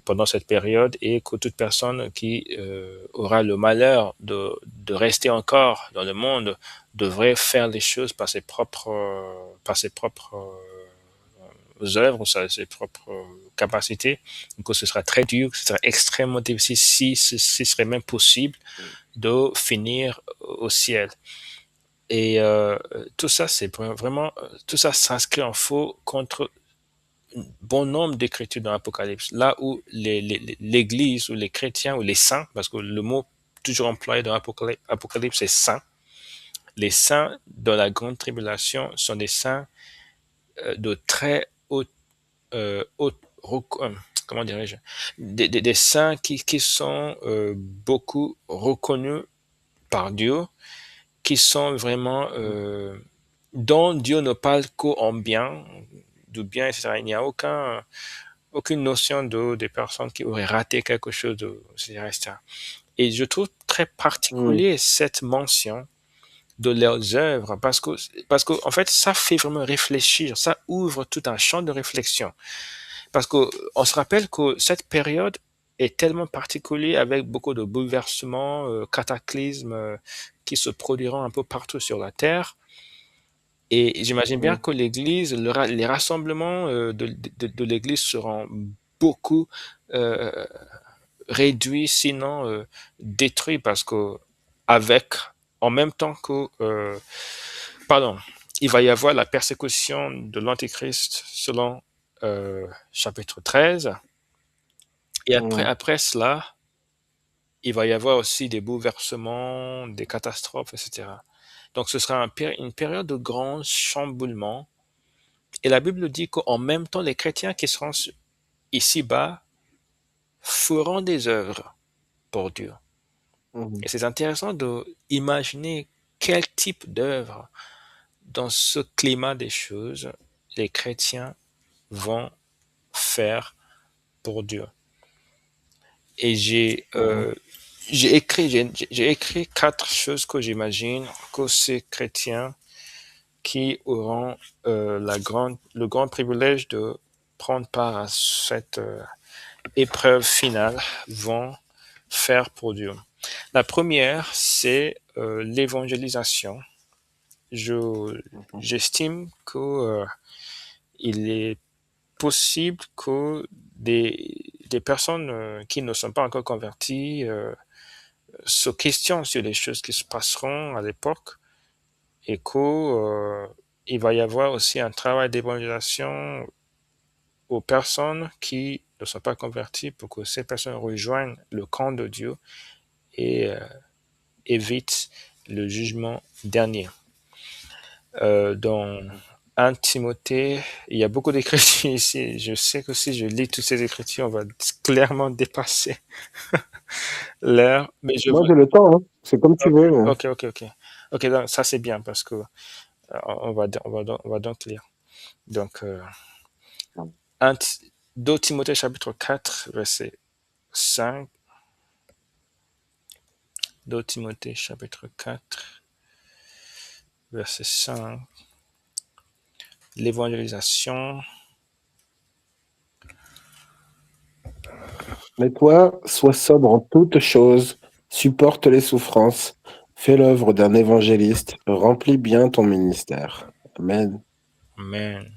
Speaker 1: pendant cette période et que toute personne qui aura le malheur de rester encore dans le monde devrait faire les choses par ses propres œuvres, ses propres capacités. Donc, ce sera très dur, ce sera extrêmement difficile si ce serait même possible de finir au ciel. Et tout ça, c'est vraiment, tout ça s'inscrit en faux contre un bon nombre d'écritures dans l'Apocalypse. Là où l'Église ou les chrétiens ou les saints, parce que le mot toujours employé dans l'Apocalypse, c'est saints. Les saints dans la grande tribulation sont des saints de très haute comment dirais-je, des saints qui sont beaucoup reconnus par Dieu, qui sont vraiment, dont Dieu ne parle qu'en bien, du bien, etc. Il n'y a aucune notion des personnes qui auraient raté quelque chose, etc., etc. Et je trouve très
Speaker 2: Mhm.
Speaker 1: particulier cette mention de leurs œuvres parce que en fait ça fait vraiment réfléchir, ça ouvre tout un champ de réflexion. Parce que on se rappelle que cette période est tellement particulière avec beaucoup de bouleversements, cataclysmes qui se produiront un peu partout sur la Terre. Et j'imagine bien
Speaker 2: Mhm.
Speaker 1: que l'Église, les rassemblements de l'Église seront beaucoup euh, réduits, sinon détruits, parce que avec, en même temps que, pardon, il va y avoir la persécution de l'Antéchrist selon chapitre 13. Et
Speaker 2: Mhm.
Speaker 1: après cela, il va y avoir aussi des bouleversements, des catastrophes, etc. Donc ce sera une période de grand chamboulement. Et la Bible dit qu'en même temps, les chrétiens qui seront ici-bas feront des œuvres pour Dieu.
Speaker 2: Mhm.
Speaker 1: Et c'est intéressant de imaginer quel type d'œuvre, dans ce climat des choses, les chrétiens vont faire pour Dieu. Et
Speaker 2: Mhm.
Speaker 1: j'ai écrit quatre choses que j'imagine que ces chrétiens qui auront le grand privilège de prendre part à cette épreuve finale vont faire pour Dieu. La première, c'est l'évangélisation.
Speaker 2: Mhm.
Speaker 1: J'estime que il est possible que des personnes qui ne sont pas encore converties se questionnent sur les choses qui se passeront à l'époque et que il va y avoir aussi un travail d'évangélisation aux personnes qui ne sont pas converties pour que ces personnes rejoignent le camp de Dieu et évitent le jugement dernier. Donc, 1 Timothée, il y a beaucoup d'écritures ici. Je sais que si je lis toutes ces écritures, on va clairement dépasser l'heure. Mais je
Speaker 2: Moi,
Speaker 1: veux.
Speaker 2: j'ai le temps, hein. C'est comme tu
Speaker 1: Ok,
Speaker 2: veux.
Speaker 1: ok, ok, ok. Ok, donc ça c'est bien parce que on va donc lire. Donc, 1 2 Timothée chapitre 4, verset 5. 2 Timothée chapitre 4, verset 5. L'évangélisation.
Speaker 2: Mais toi, sois sobre en toutes choses, supporte les souffrances, fais l'œuvre d'un évangéliste, remplis bien ton ministère. Amen.
Speaker 1: Amen.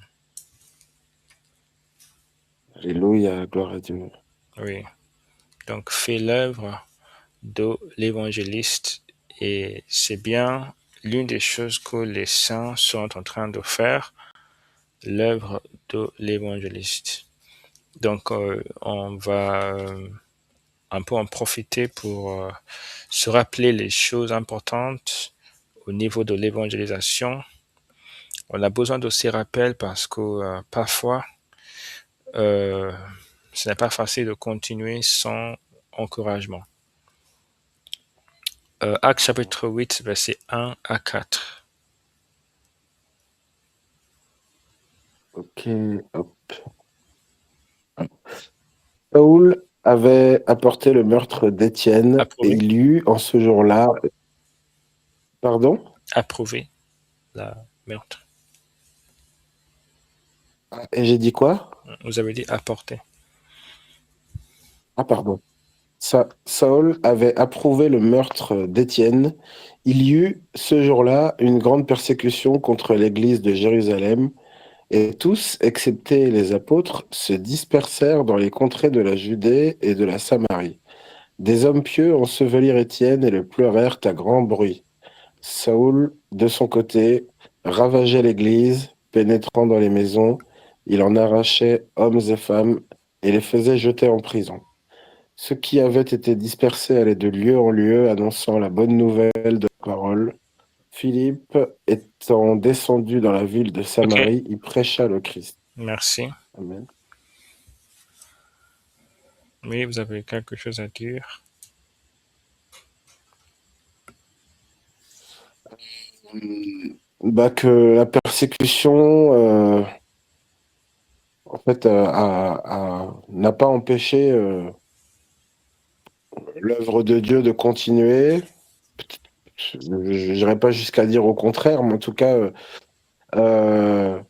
Speaker 2: Alléluia, gloire à Dieu.
Speaker 1: Oui. Donc, fais l'œuvre de l'évangéliste et c'est bien l'une des choses que les saints sont en train de faire, l'œuvre de l'évangéliste. Donc, on va un peu en profiter pour se rappeler les choses importantes au niveau de l'évangélisation. On a besoin de ces rappels parce que parfois, euh, ce n'est pas facile de continuer sans encouragement. Actes chapitre 8, verset 1 à 4.
Speaker 2: Ok, hop. Saül avait apporté le meurtre d'Étienne et
Speaker 1: Approuvé.
Speaker 2: il y eut en ce jour-là. Pardon?
Speaker 1: Approuvé la meurtre.
Speaker 2: Et j'ai dit quoi?
Speaker 1: Vous avez dit apporter.
Speaker 2: Ah, pardon. Saül avait approuvé le meurtre d'Étienne. Il y eut ce jour-là une grande persécution contre l'église de Jérusalem, et tous, excepté les apôtres, se dispersèrent dans les contrées de la Judée et de la Samarie. Des hommes pieux ensevelirent Étienne et le pleurèrent à grand bruit. Saül, de son côté, ravageait l'église, pénétrant dans les maisons. Il en arrachait hommes et femmes et les faisait jeter en prison. Ceux qui avaient été dispersés allaient de lieu en lieu, annonçant la bonne nouvelle de la parole. Philippe, étant descendu dans la ville de
Speaker 1: Ok,
Speaker 2: Samarie, y prêcha le Christ.
Speaker 1: merci.
Speaker 2: Amen.
Speaker 1: Oui, vous avez quelque chose à dire.
Speaker 2: Bah, que la persécution, en fait, n'a pas empêché l'œuvre de Dieu de continuer. Je n'irai pas jusqu'à dire au contraire, mais en tout cas, euh,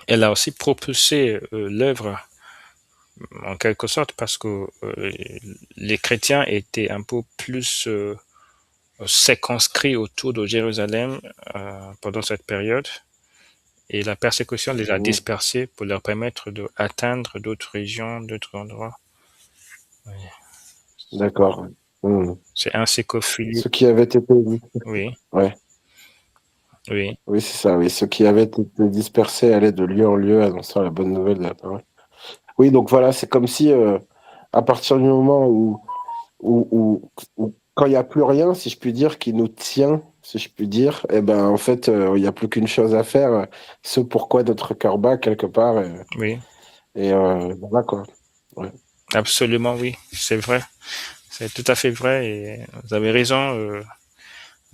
Speaker 1: Elle a aussi propulsé l'œuvre en quelque sorte parce que les chrétiens étaient un peu plus circonscrits autour de Jérusalem pendant cette période et la persécution les a dispersés pour leur permettre d'atteindre d'autres régions, d'autres endroits.
Speaker 2: d'accord. Hmm.
Speaker 1: C'est ainsi que Philippe,
Speaker 2: Ceux qui avaient été,
Speaker 1: oui,
Speaker 2: ouais,
Speaker 1: oui,
Speaker 2: oui, c'est ça, oui. Ceux qui avaient été dispersés allaient de lieu en lieu annonçant la bonne nouvelle de la parole. Oui, donc voilà, c'est comme si à partir du moment où quand il n'y a plus rien, si je puis dire, qui nous tient, si je puis dire, et ben en fait, il n'y a plus qu'une chose à faire, ce pourquoi notre cœur bat quelque part,
Speaker 1: oui,
Speaker 2: voilà quoi. Ouais.
Speaker 1: absolument oui, c'est vrai. C'est tout à fait vrai et vous avez raison.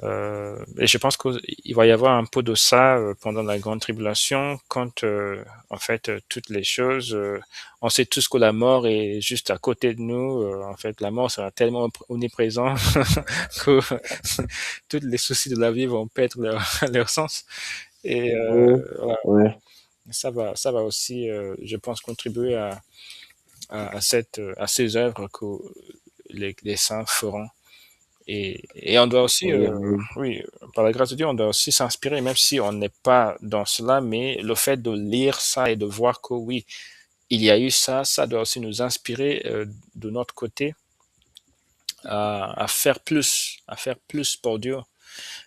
Speaker 1: Et je pense qu'il va y avoir un peu de ça pendant la grande tribulation, quand en fait toutes les choses, on sait tous que la mort est juste à côté de nous. En fait, la mort sera tellement omniprésente que tous les soucis de la vie vont perdre leur, leur sens. Et
Speaker 2: Ouais,
Speaker 1: voilà,
Speaker 2: ouais,
Speaker 1: ça va aussi, je pense, contribuer à ces œuvres que les saints feront. Et on doit aussi,
Speaker 2: oui, oui,
Speaker 1: oui, par la grâce de Dieu, on doit aussi s'inspirer, même si on n'est pas dans cela, mais le fait de lire ça et de voir que oui, il y a eu ça, ça doit aussi nous inspirer de notre côté à faire plus pour Dieu.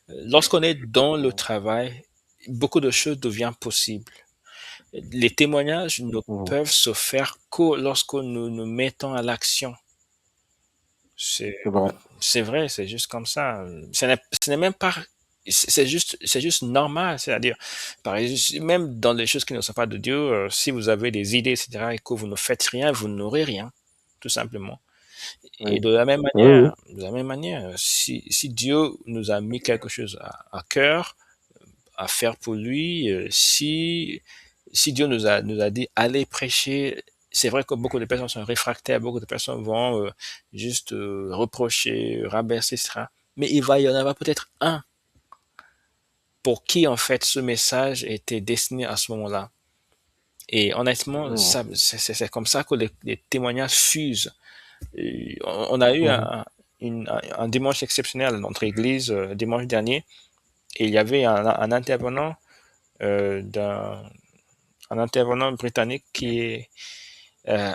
Speaker 1: Lorsqu'on est dans le travail, beaucoup de choses deviennent possibles. Les témoignages ne
Speaker 2: oui.
Speaker 1: peuvent se faire que lorsque nous nous mettons à l'action. C'est
Speaker 2: C'est vrai.
Speaker 1: C'est vrai, c'est juste comme ça. Ce n'est même pas. c'est juste normal. C'est-à-dire, par exemple, même dans les choses qui ne sont pas de Dieu, si vous avez des idées, etc., et que vous ne faites rien, vous n'aurez rien, tout simplement. Et
Speaker 2: Oui, oui, oui.
Speaker 1: de la même manière, si Dieu nous a mis quelque chose à cœur, à faire pour lui, si Dieu nous a dit allez prêcher, c'est vrai que beaucoup de personnes sont réfractaires, beaucoup de personnes vont juste reprocher, rabaisser, etc. Mais il va y en avoir peut-être un pour qui en fait ce message était destiné à ce moment-là. Et honnêtement,
Speaker 2: Mhm.
Speaker 1: c'est comme ça que les témoignages fusent. Et on a eu
Speaker 2: Mhm.
Speaker 1: un dimanche exceptionnel dans notre église dimanche dernier, et il y avait un intervenant d'un un intervenant britannique euh,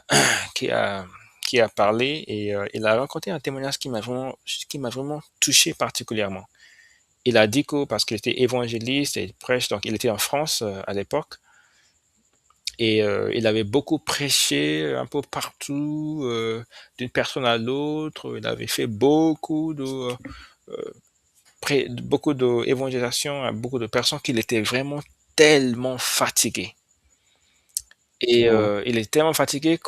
Speaker 1: qui a qui a parlé, et il a raconté un témoignage qui m'a vraiment touché particulièrement. Il a dit que parce qu'il était évangéliste et il prêche, donc il était en France à l'époque, et il avait beaucoup prêché un peu partout, d'une personne à l'autre. Il avait fait beaucoup d'évangélisation à beaucoup de personnes qu'il était vraiment tellement fatigué. Et
Speaker 2: Mhm.
Speaker 1: il est tellement fatigué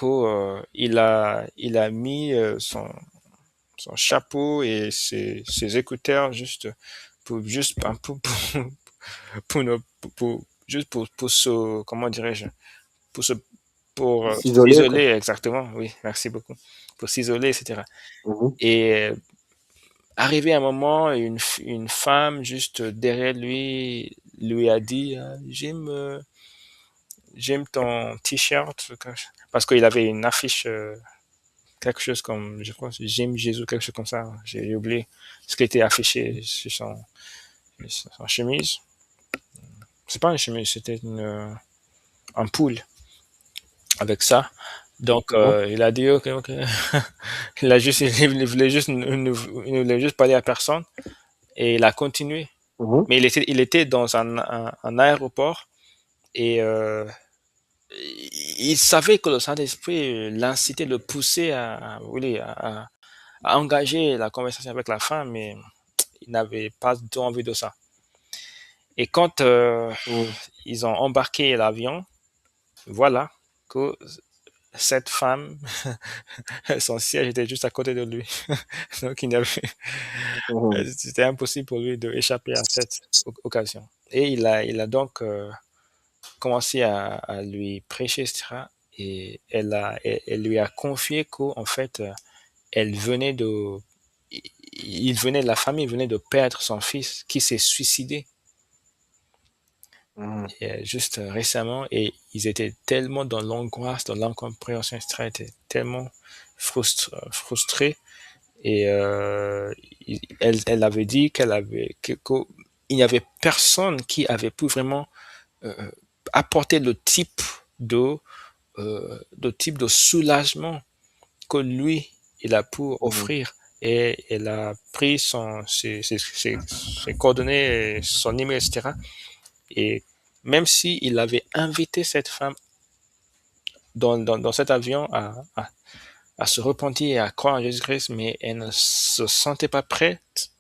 Speaker 1: il a mis son chapeau et ses écouteurs juste un peu pour, ne- juste pour se, comment dirais-je, pour se, pour
Speaker 2: S'isoler, quoi.
Speaker 1: s'isoler exactement. Oui, merci beaucoup. Pour s'isoler, etc.
Speaker 2: Mhm.
Speaker 1: Et arrivé un moment, une femme juste derrière lui lui a dit j'aime ton t-shirt parce qu'il avait une affiche quelque chose comme, je crois, j'aime Jésus, quelque chose comme ça. J'ai oublié ce qui était affiché sur son chemise. C'est pas une chemise, c'était un poule avec ça. Donc,
Speaker 2: Mhm.
Speaker 1: il a dit, ok, ok. Il voulait juste parler à personne et il a continué.
Speaker 2: Mhm.
Speaker 1: Mais il était dans un aéroport et il savait que le Saint-Esprit l'incitait, le poussait oui, à engager la conversation avec la femme, mais il n'avait pas du tout envie de ça. Et quand
Speaker 2: Mhm.
Speaker 1: ils ont embarqué l'avion, voilà que cette femme, son siège était juste à côté de lui. Donc
Speaker 2: Mhm.
Speaker 1: c'était impossible pour lui d'échapper à cette occasion. Et il a donc commencé à lui prêcher, etc. Et elle lui a confié qu'en fait, elle venait de, la famille venait de perdre son fils qui s'est suicidé
Speaker 2: Mhm.
Speaker 1: juste récemment, et ils étaient tellement dans l'angoisse, dans l'incompréhension, etc. Ils étaient tellement frustrés. Et elle avait dit qu'il n'y avait personne qui avait pu vraiment euh, apporter de, le type de soulagement que lui, il a pu
Speaker 2: Mhm.
Speaker 1: offrir. Et elle a pris ses coordonnées, son email, etc. Et même si il avait invité cette femme dans cet avion à se repentir et à croire en Jésus-Christ, mais elle ne se sentait pas prête.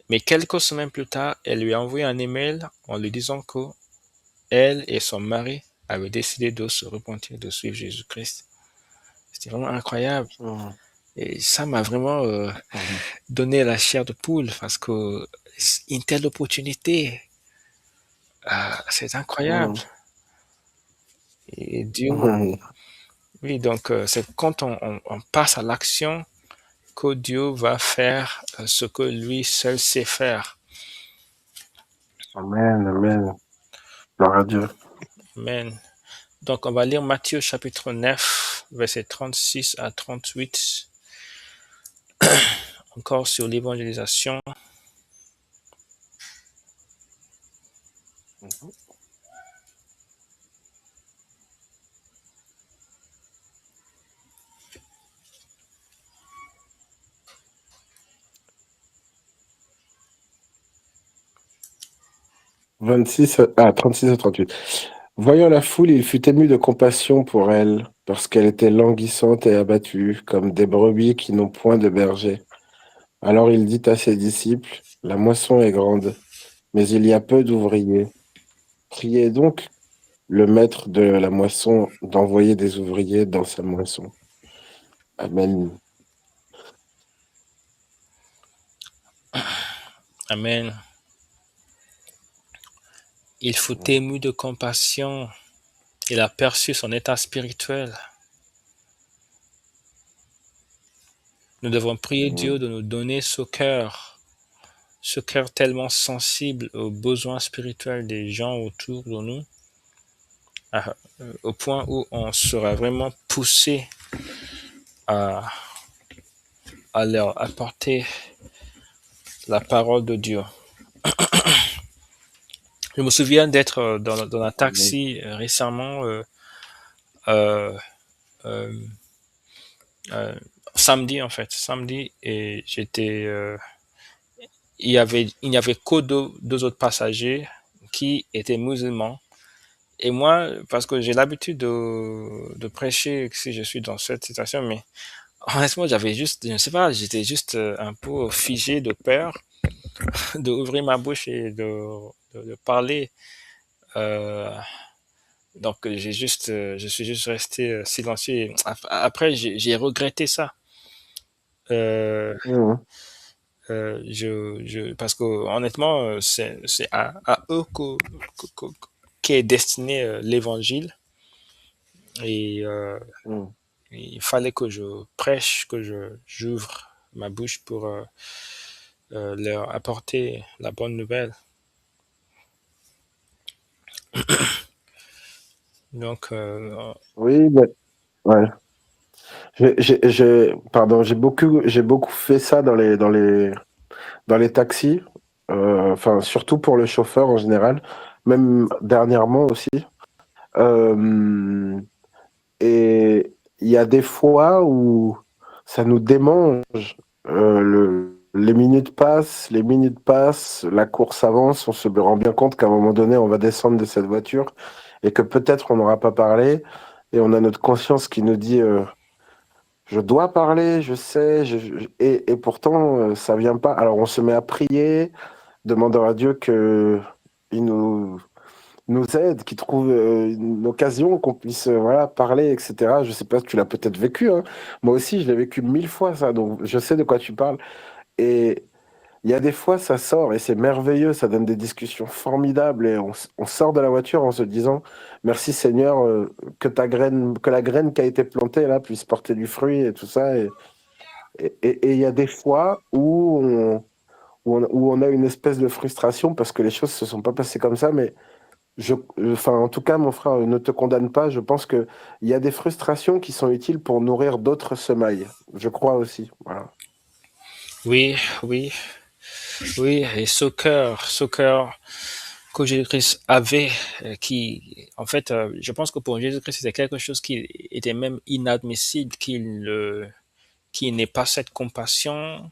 Speaker 1: Mais quelques semaines plus tard, elle lui a envoyé un email en lui disant que elle et son mari avaient décidé de se repentir, de suivre Jésus-Christ. C'était vraiment incroyable.
Speaker 2: Mhm.
Speaker 1: Et ça m'a vraiment
Speaker 2: Mhm.
Speaker 1: donné la chair de poule parce que une telle opportunité, c'est incroyable.
Speaker 2: Mhm.
Speaker 1: Et Dieu,
Speaker 2: Mhm.
Speaker 1: oui, donc c'est quand on passe à l'action que Dieu va faire ce que lui seul sait faire.
Speaker 2: Amen, amen. Gloire à Dieu.
Speaker 1: Amen. Donc on va lire Matthieu chapitre 9, versets 36 à 38, encore sur l'évangélisation.
Speaker 2: Mhm. 36 à 38. Voyant la foule, il fut ému de compassion pour elle, parce qu'elle était languissante et abattue, comme des brebis qui n'ont point de berger. Alors il dit à ses disciples, la moisson est grande, mais il y a peu d'ouvriers. Priez donc le maître de la moisson d'envoyer des ouvriers dans sa moisson. Amen.
Speaker 1: Amen. Il fut ému de compassion. Il a perçu son état spirituel. Nous devons prier Dieu de nous donner ce cœur tellement sensible aux besoins spirituels des gens autour de nous, au point où on sera vraiment poussé à, à leur apporter la parole de Dieu. Je me souviens d'être dans un
Speaker 2: Amen.
Speaker 1: taxi récemment, euh, euh, euh, samedi en fait, samedi, et il n'y avait que deux autres passagers qui étaient musulmans. Et moi, parce que j'ai l'habitude de prêcher si je suis dans cette situation, mais honnêtement, j'avais juste, je ne sais pas, j'étais juste un peu figé de peur d'ouvrir ma bouche et de parler. Euh, donc, je suis juste resté silencieux. Et après, j'ai regretté ça. Euh,
Speaker 2: Mhm.
Speaker 1: parce que honnêtement, c'est à eux qu'est destiné l'évangile. Et
Speaker 2: Mhm.
Speaker 1: il fallait que je prêche, j'ouvre ma bouche pour leur apporter la bonne nouvelle. Donc,
Speaker 2: Oui, mais ouais. Pardon, j'ai beaucoup fait ça dans les taxis. Enfin, surtout pour le chauffeur en général, même dernièrement aussi. Euh, et il y a des fois où ça nous démange. Les minutes passent, la course avance, on se rend bien compte qu'à un moment donné, on va descendre de cette voiture et que peut-être on n'aura pas parlé. Et on a notre conscience qui nous dit je dois parler, je sais, et pourtant ça vient pas. Alors on se met à prier, demandant à Dieu que il nous aide, qu'il trouve une occasion, qu'on puisse voilà, parler, etc. Je sais pas, tu l'as peut-être vécu, hein. Moi aussi, je l'ai vécu 1000 fois, ça, donc je sais de quoi tu parles. Et il y a des fois, ça sort et c'est merveilleux, ça donne des discussions formidables et on sort de la voiture en se disant, merci Seigneur, que la graine qui a été plantée là puisse porter du fruit et tout ça. Et il y a des fois où on a une espèce de frustration parce que les choses se sont pas passées comme ça, mais enfin, en tout cas, mon frère, ne te condamne pas. Je pense qu'il y a des frustrations qui sont utiles pour nourrir d'autres semailles. Je crois aussi. Voilà.
Speaker 1: oui, oui, oui, et ce cœur que Jésus-Christ avait, en fait, je pense que pour Jésus-Christ, c'était quelque chose qui était même inadmissible qu'il n'ait pas cette compassion,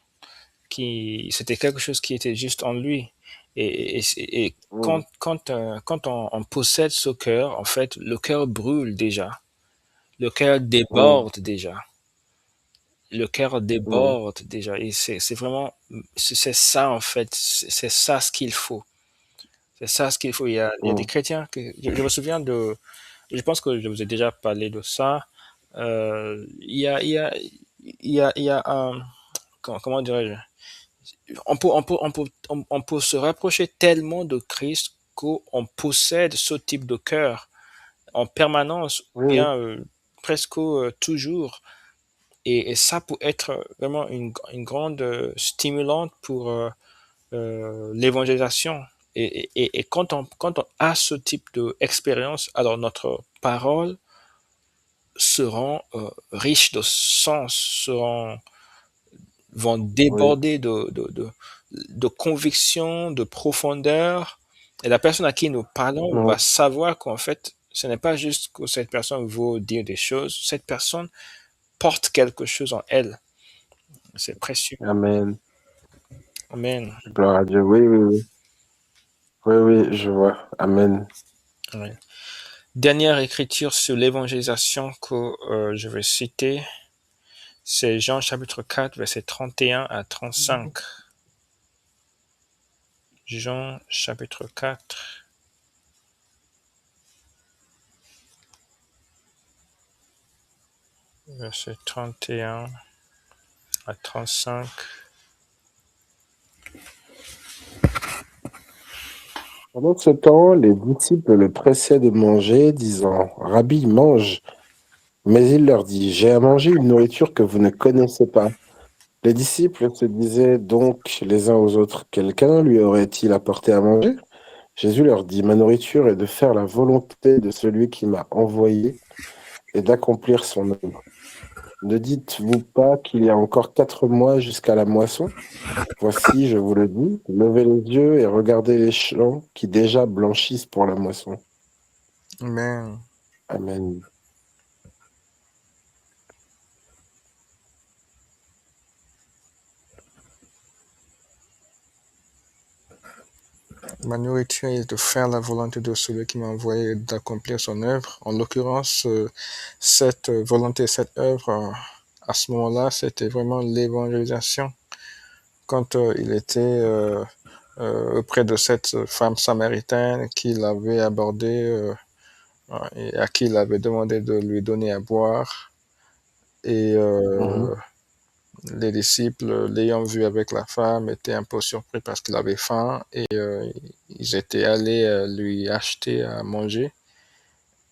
Speaker 1: c'était quelque chose qui était juste en lui. Et
Speaker 2: Mm,
Speaker 1: quand on possède ce cœur, en fait, le cœur brûle déjà. Le cœur
Speaker 2: mm,
Speaker 1: déborde déjà. Le cœur
Speaker 2: mm,
Speaker 1: déborde déjà. Et c'est vraiment, c'est ça en fait. C'est ça ce qu'il faut. C'est ça ce qu'il faut. Il y a des
Speaker 2: mm.
Speaker 1: chrétiens je me souviens je pense que je vous ai déjà parlé de ça. Il y a un, comment dirais-je? On peut se rapprocher tellement de Christ qu'on possède ce type de cœur en permanence, ou
Speaker 2: Oui, oui.
Speaker 1: bien presque toujours. Et ça peut être vraiment une grande stimulante pour l'évangélisation. Et quand on a ce type d'expérience, alors notre parole seront riches de sens, vont
Speaker 2: Oui.
Speaker 1: déborder de conviction, de profondeur. Et la personne à qui nous parlons va
Speaker 2: Mm.
Speaker 1: savoir qu'en fait, ce n'est pas juste que cette personne veut dire des choses, cette personne porte quelque chose en elle. C'est précieux.
Speaker 2: Amen.
Speaker 1: Amen.
Speaker 2: Gloire à Dieu. Oui, oui, oui. Oui, oui, je vois. Amen.
Speaker 1: Ouais. Dernière écriture sur l'évangélisation que je vais citer, C'est Jean chapitre 4, verset 31 à 35. Jean chapitre 4, verset 31 à 35.
Speaker 2: Pendant ce temps, les disciples le pressaient de manger, disant, Rabbi, mange. Mais il leur dit, J'ai à manger une nourriture que vous ne connaissez pas. Les disciples se disaient donc les uns aux autres, Quelqu'un lui aurait-il apporté à manger? Jésus leur dit, Ma nourriture est de faire la volonté de celui qui m'a envoyé et d'accomplir son œuvre. Ne dites-vous pas qu'il y a encore 4 mois jusqu'à la moisson? Voici, je vous le dis, levez les yeux et regardez les champs qui déjà blanchissent pour la moisson.
Speaker 1: Amen.
Speaker 2: Amen.
Speaker 1: Ma nourriture est de faire la volonté de celui qui m'a envoyé et d'accomplir son œuvre. En l'occurrence, cette volonté, cette œuvre, à ce moment-là, c'était vraiment l'évangélisation. Quand il était auprès de cette femme samaritaine qu'il avait abordée et à qui il avait demandé de lui donner à boire. Et
Speaker 2: Mhm,
Speaker 1: les disciples, l'ayant vu avec la femme, étaient un peu surpris parce qu'il avait faim et ils étaient allés lui acheter à manger.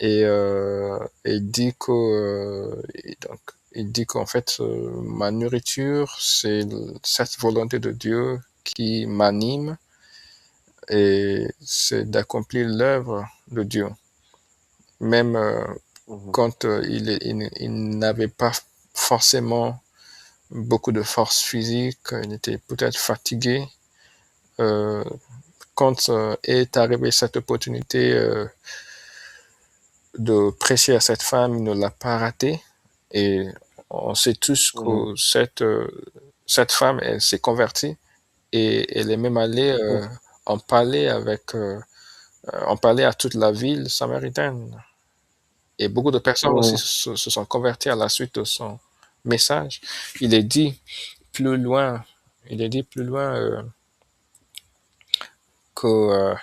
Speaker 1: Et il dit que, donc, il dit qu'en fait, ma nourriture, c'est cette volonté de Dieu qui m'anime et c'est d'accomplir l'œuvre de Dieu. Même
Speaker 2: mhm,
Speaker 1: quand il n'avait pas forcément beaucoup de force physique, il était peut-être fatigué. Euh, quand est arrivée cette opportunité de prêcher à cette femme, il ne l'a pas raté. Et on sait tous
Speaker 2: mhm,
Speaker 1: que cette femme, elle s'est convertie et elle est même allée
Speaker 2: mhm,
Speaker 1: en parler en parler à toute la ville samaritaine. Et beaucoup de personnes aussi
Speaker 2: mhm,
Speaker 1: se sont converties à la suite de son message. Il est dit plus loin, il est dit plus loin que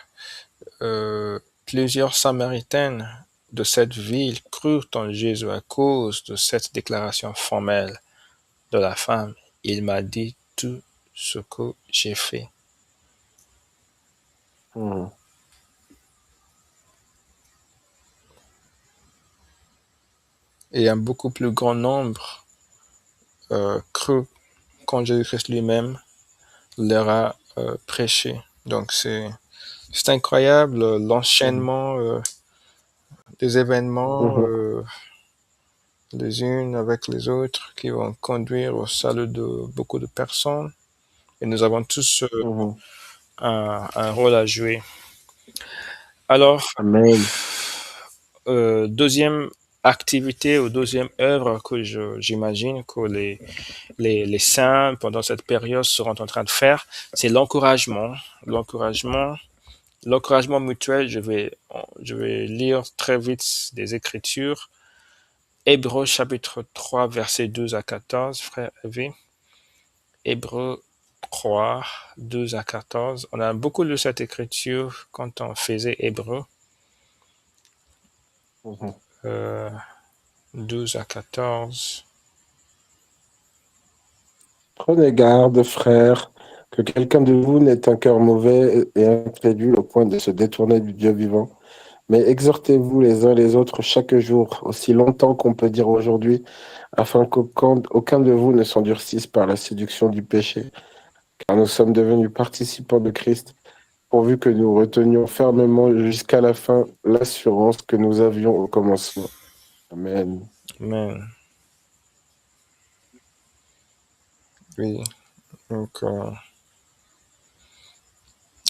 Speaker 1: plusieurs Samaritaines de cette ville crurent en Jésus à cause de cette déclaration formelle de la femme. Il m'a dit tout ce que j'ai fait.
Speaker 2: mhm.
Speaker 1: Et un beaucoup plus grand nombre crut quand Jésus-Christ lui-même leur a prêché. Donc c'est incroyable
Speaker 2: Mhm,
Speaker 1: l'enchaînement des événements
Speaker 2: mhm,
Speaker 1: les unes avec les autres qui vont conduire au salut de beaucoup de personnes. Et nous avons tous
Speaker 2: mhm.
Speaker 1: un rôle à jouer. Alors,
Speaker 2: Amen.
Speaker 1: deuxième activité ou deuxième œuvre que j'imagine que les saints pendant cette période seront en train de faire, c'est l'encouragement. L'encouragement, l'encouragement mutuel. Je vais lire très vite des Écritures. Hébreux chapitre 3, verset 2 à 14, frère Evie. Hébreux 3, 2 à 14. On a beaucoup lu cette écriture quand on faisait Hébreux.
Speaker 2: Mhm.
Speaker 1: Euh, 12 à 14.
Speaker 2: Prenez garde, frères, que quelqu'un de vous n'ait un cœur mauvais et incrédule au point de se détourner du Dieu vivant. Mais exhortez-vous les uns les autres chaque jour, aussi longtemps qu'on peut dire aujourd'hui, afin qu'aucun de vous ne s'endurcisse par la séduction du péché, car nous sommes devenus participants de Christ, pourvu que nous retenions fermement jusqu'à la fin l'assurance que nous avions au commencement. Amen.
Speaker 1: Amen. Oui. Donc, en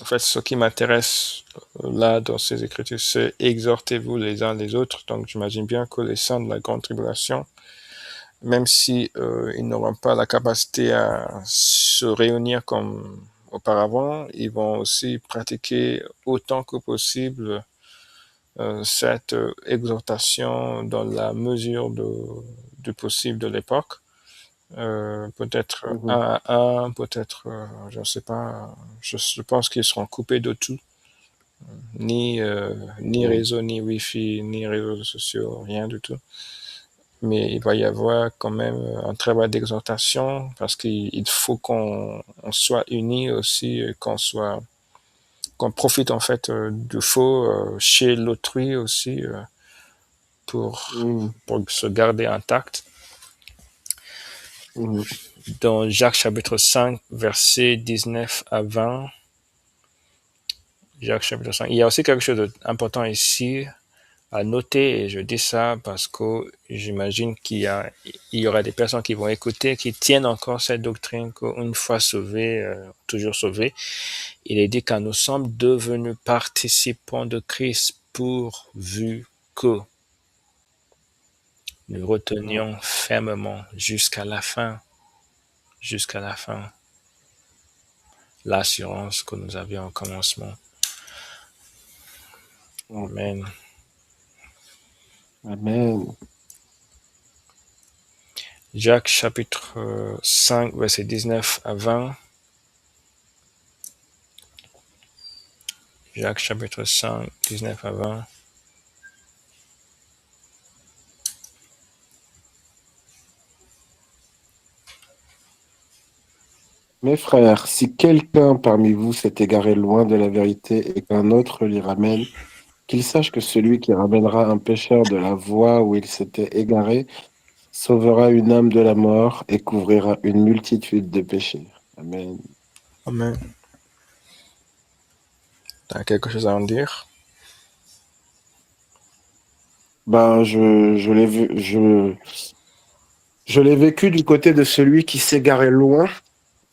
Speaker 1: fait, ce qui m'intéresse là dans ces écritures, c'est exhortez-vous les uns les autres. Donc, j'imagine bien que les saints de la grande tribulation, même si ils n'auront pas la capacité à se réunir comme auparavant, ils vont aussi pratiquer autant que possible cette exhortation dans la mesure du possible de l'époque. peut-être
Speaker 2: Mhm.
Speaker 1: 1 à 1, peut-être, je ne sais pas. Je pense qu'ils seront coupés de tout, ni
Speaker 2: Mhm.
Speaker 1: réseau, ni Wi-Fi, ni réseaux sociaux, rien du tout. Mais il va y avoir quand même un travail d'exhortation parce qu'il faut qu'on soit unis aussi, qu'on profite en fait du faux chez l'autrui aussi pour,
Speaker 2: Mhm.
Speaker 1: pour se garder intact.
Speaker 2: Mhm.
Speaker 1: Dans Jacques chapitre 5, versets 19 à 20, Jacques chapitre 5, il y a aussi quelque chose d'important ici à noter, et je dis ça parce que j'imagine il y aura des personnes qui vont écouter, qui tiennent encore cette doctrine qu'une fois sauvé, toujours sauvé. Il est dit que nous sommes devenus participants de Christ pourvu que nous retenions fermement jusqu'à la fin, l'assurance que nous avions au commencement.
Speaker 2: Mhm.
Speaker 1: Amen.
Speaker 2: Amen.
Speaker 1: Jacques chapitre 5, verset 19 à 20. Jacques chapitre 5, 19 à 20.
Speaker 2: Mes frères, si quelqu'un parmi vous s'est égaré loin de la vérité et qu'un autre l'y ramène, qu'il sache que celui qui ramènera un pécheur de la voie où il s'était égaré sauvera une âme de la mort et couvrira une multitude de péchés. Amen.
Speaker 1: Amen. T'as quelque chose à en dire?
Speaker 2: Ben, je l'ai vécu du côté de celui qui s'égarait loin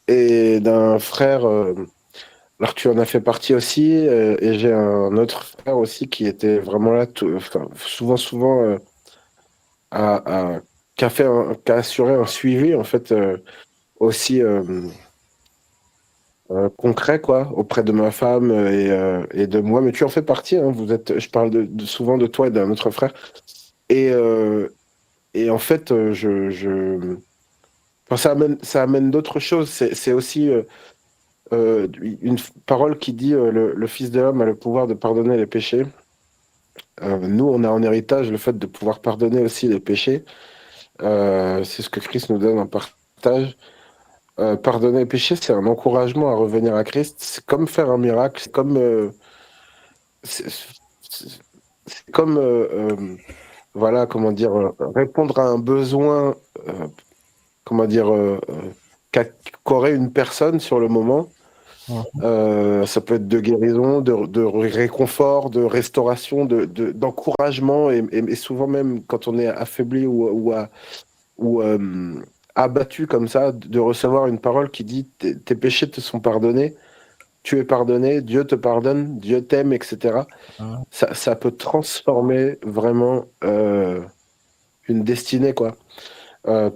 Speaker 2: et d'un frère, alors tu en as fait partie aussi, et j'ai un autre frère aussi qui était vraiment là, enfin, souvent, qui a assuré un suivi en fait aussi concret quoi auprès de ma femme et de moi. Mais tu en fais partie, hein, je parle souvent de toi et d'un autre frère. Et, euh, et en fait, enfin, ça amène d'autres choses. C'est aussi une parole qui dit le Fils de l'homme a le pouvoir de pardonner les péchés. Nous, on a en héritage le fait de pouvoir pardonner aussi les péchés. C'est ce que Christ nous donne en partage. Pardonner les péchés, c'est un encouragement à revenir à Christ. C'est comme faire un miracle. C'est c'est- c'est comme voilà, comment dire, répondre à un besoin, comment dire, qu'aurait une personne sur le moment. Ça peut être de guérison, de réconfort, de restauration, d'encouragement, et souvent même quand on est affaibli ou abattu comme ça, de recevoir une parole qui dit tes péchés te sont pardonnés, tu es pardonné, Dieu te pardonne, Dieu t'aime, etc. Ça peut transformer vraiment une destinée, quoi.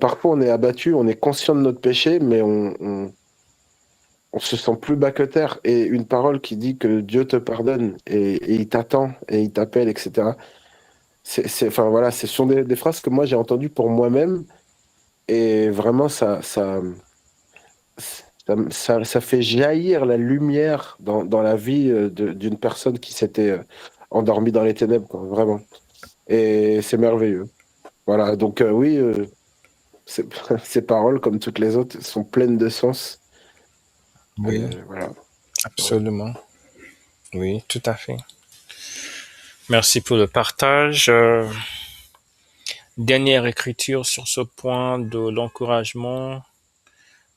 Speaker 2: Parfois, on est abattu, on est conscient de notre péché, mais on se sent plus bas que terre. Et une parole qui dit que Dieu te pardonne et il t'attend et il t'appelle, etc. Enfin, voilà, ce sont des phrases que moi j'ai entendues pour moi-même et vraiment ça fait jaillir la lumière dans la vie d'une personne qui s'était endormie dans les ténèbres, quoi, vraiment. Et c'est merveilleux. Voilà, donc oui, ces, ces paroles, comme toutes les autres, sont pleines de sens.
Speaker 1: Oui,
Speaker 2: Voilà.
Speaker 1: absolument. Oui, tout à fait. Merci pour le partage. Dernière écriture sur ce point de l'encouragement.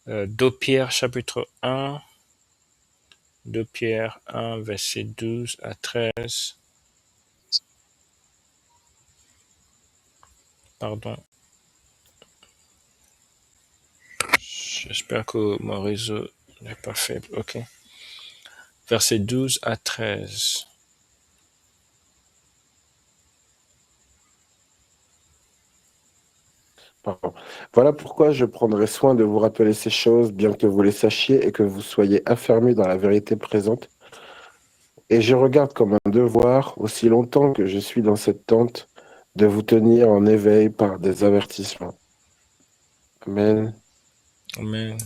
Speaker 1: 2 Pierre chapitre 1. 2 Pierre 1, verset 12 à 13. Pardon. J'espère que mon réseau n'est pas faible. OK. Verset 12 à 13.
Speaker 2: Pardon. Voilà pourquoi je prendrai soin de vous rappeler ces choses, bien que vous les sachiez et que vous soyez affermis dans la vérité présente. Et je regarde comme un devoir, aussi longtemps que je suis dans cette tente, de vous tenir en éveil par des avertissements. Amen.
Speaker 1: Amen.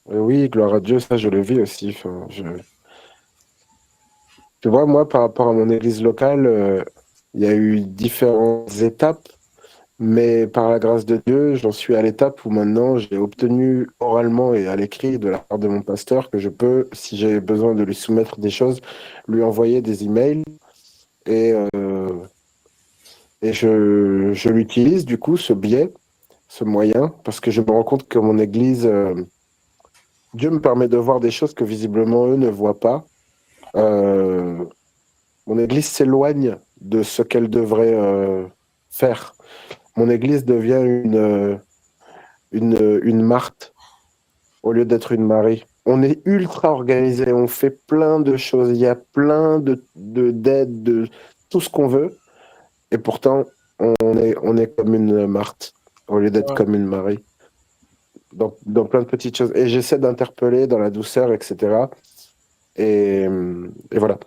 Speaker 2: Oui, gloire à Dieu, ça je le vis aussi. Enfin, tu vois, moi, par rapport à mon église locale, il y a eu différentes étapes, mais par la grâce de Dieu, j'en suis à l'étape où maintenant j'ai obtenu oralement et à l'écrit de la part de mon pasteur que je peux, si j'ai besoin de lui soumettre des choses, lui envoyer des emails et, euh, et je l'utilise du coup, ce biais, ce moyen, parce que je me rends compte que mon église, Dieu me permet de voir des choses que visiblement eux ne voient pas. Euh, Mon église s'éloigne de ce qu'elle devrait faire. Mon église devient une Marthe au lieu d'être une Marie. On est ultra organisé, on fait plein de choses, il y a plein d'aides, de tout ce qu'on veut, et pourtant on est comme une Marthe au lieu d'être
Speaker 1: Ouais.
Speaker 2: comme une Marie, dans plein de petites choses. Et j'essaie d'interpeller dans la douceur, etc. Et voilà.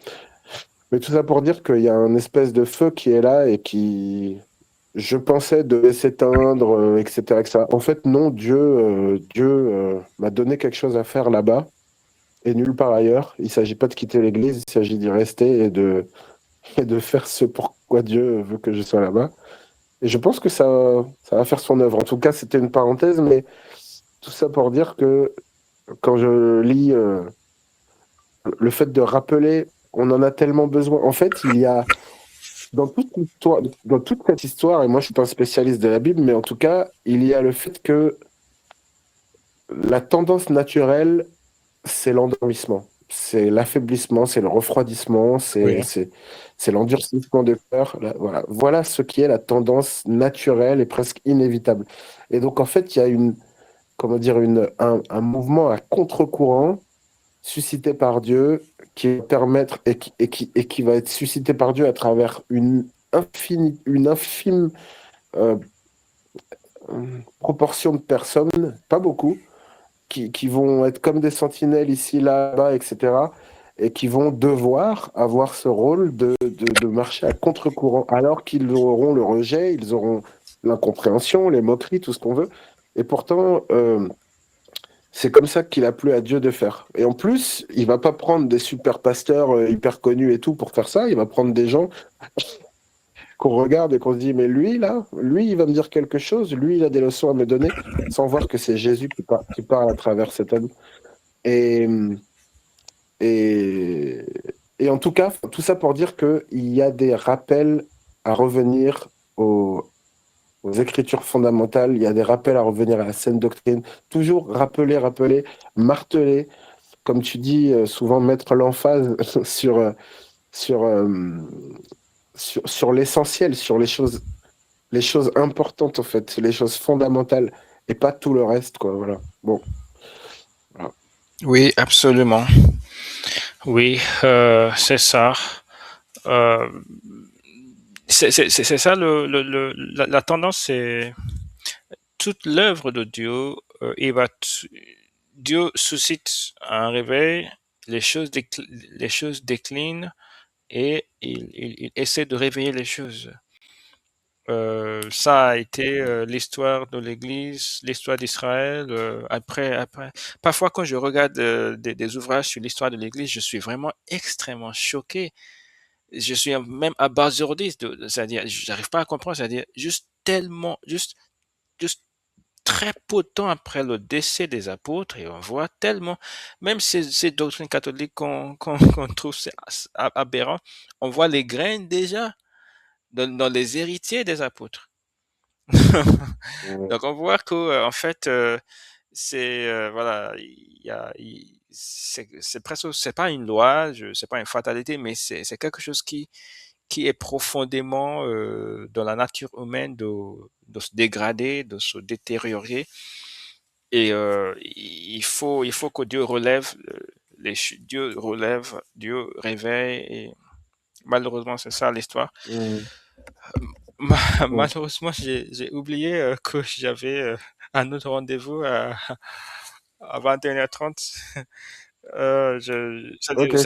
Speaker 2: Mais tout ça pour dire qu'il y a un espèce de feu qui est là et qui, je pensais, devait s'éteindre, etc., etc. En fait, non, Dieu m'a donné quelque chose à faire là-bas et nulle part ailleurs. Il ne s'agit pas de quitter l'Église, il s'agit d'y rester et de faire ce pourquoi Dieu veut que je sois là-bas. Et je pense que ça va faire son œuvre. En tout cas, c'était une parenthèse, mais tout ça pour dire que quand je lis le fait de rappeler, on en a tellement besoin. En fait, il y a dans toute cette histoire, et moi je suis pas un spécialiste de la Bible, mais en tout cas, il y a le fait que la tendance naturelle, c'est l'endormissement, c'est l'affaiblissement, c'est le refroidissement,
Speaker 1: Oui.
Speaker 2: c'est l'endurcissement de cœur. Voilà. Voilà ce qui est la tendance naturelle et presque inévitable. Et donc en fait, il y a comment dire, un mouvement à contre-courant suscité par Dieu qui va permettre et qui va être suscité par Dieu à travers une infime euh, proportion de personnes, pas beaucoup, qui vont être comme des sentinelles ici, là-bas, etc. Et qui vont devoir avoir ce rôle de marcher à contre-courant, alors qu'ils auront le rejet, ils auront l'incompréhension, les moqueries, tout ce qu'on veut. Et pourtant, c'est comme ça qu'il a plu à Dieu de faire. Et en plus, il va pas prendre des super pasteurs hyper connus et tout pour faire ça. Il va prendre des gens qu'on regarde et qu'on se dit, mais lui, là, lui, il va me dire quelque chose. Lui, il a des leçons à me donner, sans voir que c'est Jésus qui parle à travers cet homme. Et, et, et en tout cas, tout ça pour dire qu'il y a des rappels à revenir aux écritures fondamentales. Il y a des rappels à revenir à la saine doctrine. Toujours rappeler, marteler comme tu dis, souvent mettre l'emphase sur, sur, euh, sur l'essentiel, sur les choses importantes, en fait, les choses fondamentales, et pas tout le reste, quoi. Voilà. Bon, voilà.
Speaker 1: Oui, absolument. Oui, c'est ça. Euh, c'est ça la tendance, c'est toute l'œuvre de Dieu. Dieu suscite un réveil, les choses déclinent et il essaie de réveiller les choses. Ça a été l'histoire de l'Église, l'histoire d'Israël. Après, parfois quand je regarde des ouvrages sur l'histoire de l'Église, je suis vraiment extrêmement choqué. Je suis même abasourdi, c'est-à-dire, j'arrive pas à comprendre, c'est-à-dire juste très peu de temps après le décès des apôtres, et on voit tellement, même ces doctrines catholiques qu'on trouve aberrantes, on voit les graines déjà dans les héritiers des apôtres.
Speaker 2: Ouais.
Speaker 1: Donc on voit que en fait c'est voilà il y a c'est presque c'est pas une loi, c'est pas une fatalité, mais c'est quelque chose qui est profondément dans la nature humaine de se dégrader, de se détériorer, et il faut que Dieu relève Dieu réveille, et malheureusement c'est ça l'histoire.
Speaker 2: Mm, mm.
Speaker 1: Malheureusement, j'ai oublié que j'avais un autre rendez-vous à 21h30.
Speaker 2: Ok,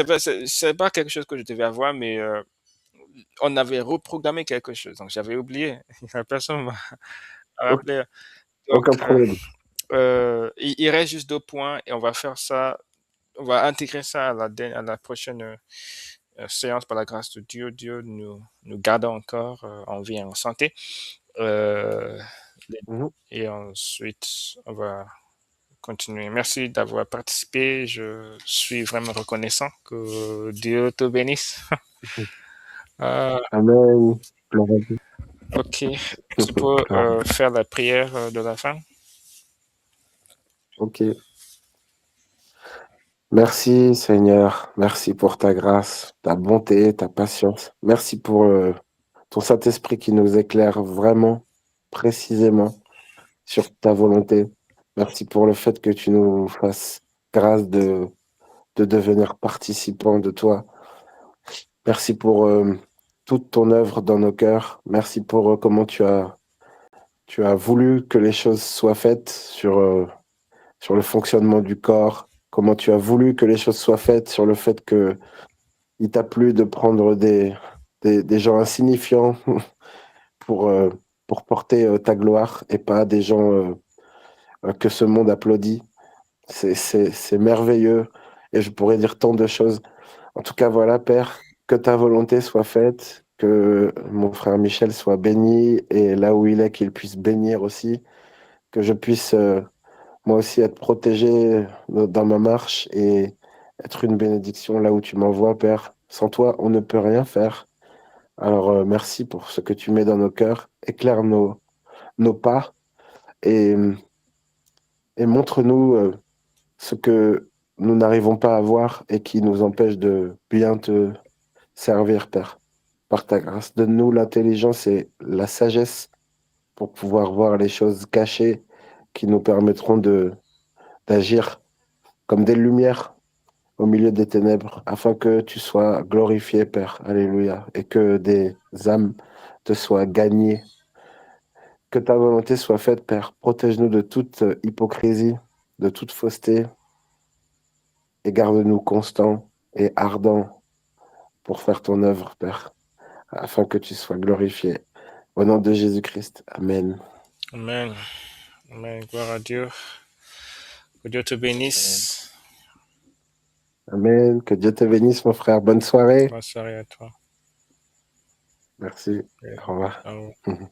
Speaker 1: C'est pas quelque chose que je devais avoir, mais on avait reprogrammé quelque chose, donc j'avais oublié. La personne m'a
Speaker 2: o-
Speaker 1: rappelé. Donc,
Speaker 2: aucun problème.
Speaker 1: il reste juste 2 points et on va faire ça. On va intégrer ça à la prochaine séance par la grâce de Dieu. Dieu nous garde encore en vie et en santé. Euh,
Speaker 2: Mhm.
Speaker 1: et ensuite, on va continuer. Merci d'avoir participé. Je suis vraiment reconnaissant que Dieu te bénisse. Euh,
Speaker 2: Amen. Gloire à Dieu.
Speaker 1: ok, tu peux
Speaker 2: Gloire.
Speaker 1: faire la prière de la fin.
Speaker 2: Ok. Merci Seigneur. Merci pour ta grâce, ta bonté, ta patience. Merci pour ton Saint-Esprit qui nous éclaire vraiment, précisément sur ta volonté. Merci pour le fait que tu nous fasses grâce de devenir participants de toi. Merci pour toute ton œuvre dans nos cœurs. Merci pour comment tu as voulu que les choses soient faites sur le fonctionnement du corps, comment tu as voulu que les choses soient faites sur le fait que il t'a plu de prendre des gens insignifiants pour, euh, pour porter ta gloire et pas des gens que ce monde applaudit. C'est merveilleux et je pourrais dire tant de choses. En tout cas, voilà, Père, que ta volonté soit faite, que mon frère Michel soit béni et là où il est, qu'il puisse bénir aussi, que je puisse moi aussi être protégé dans ma marche et être une bénédiction là où tu m'envoies, Père. Sans toi, on ne peut rien faire. Alors, merci pour ce que tu mets dans nos cœurs. Éclaire nos pas et, et montre-nous ce que nous n'arrivons pas à voir et qui nous empêche de bien te servir, Père. Par ta grâce, donne-nous l'intelligence et la sagesse pour pouvoir voir les choses cachées qui nous permettront d'agir comme des lumières au milieu des ténèbres, afin que tu sois glorifié, Père. Alléluia. Et que des âmes te soient gagnées. Que ta volonté soit faite, Père. Protège-nous de toute hypocrisie, de toute fausseté, et garde-nous constants et ardents pour faire ton œuvre, Père, afin que tu sois glorifié. Au nom de Jésus-Christ. Amen.
Speaker 1: Amen. Amen. Gloire à Dieu. Que Dieu te
Speaker 2: Amen.
Speaker 1: bénisse.
Speaker 2: Amen. Que Dieu te bénisse, mon frère. Bonne soirée.
Speaker 1: Bonne soirée à toi.
Speaker 2: Merci.
Speaker 1: Et
Speaker 2: Au revoir.
Speaker 1: au revoir.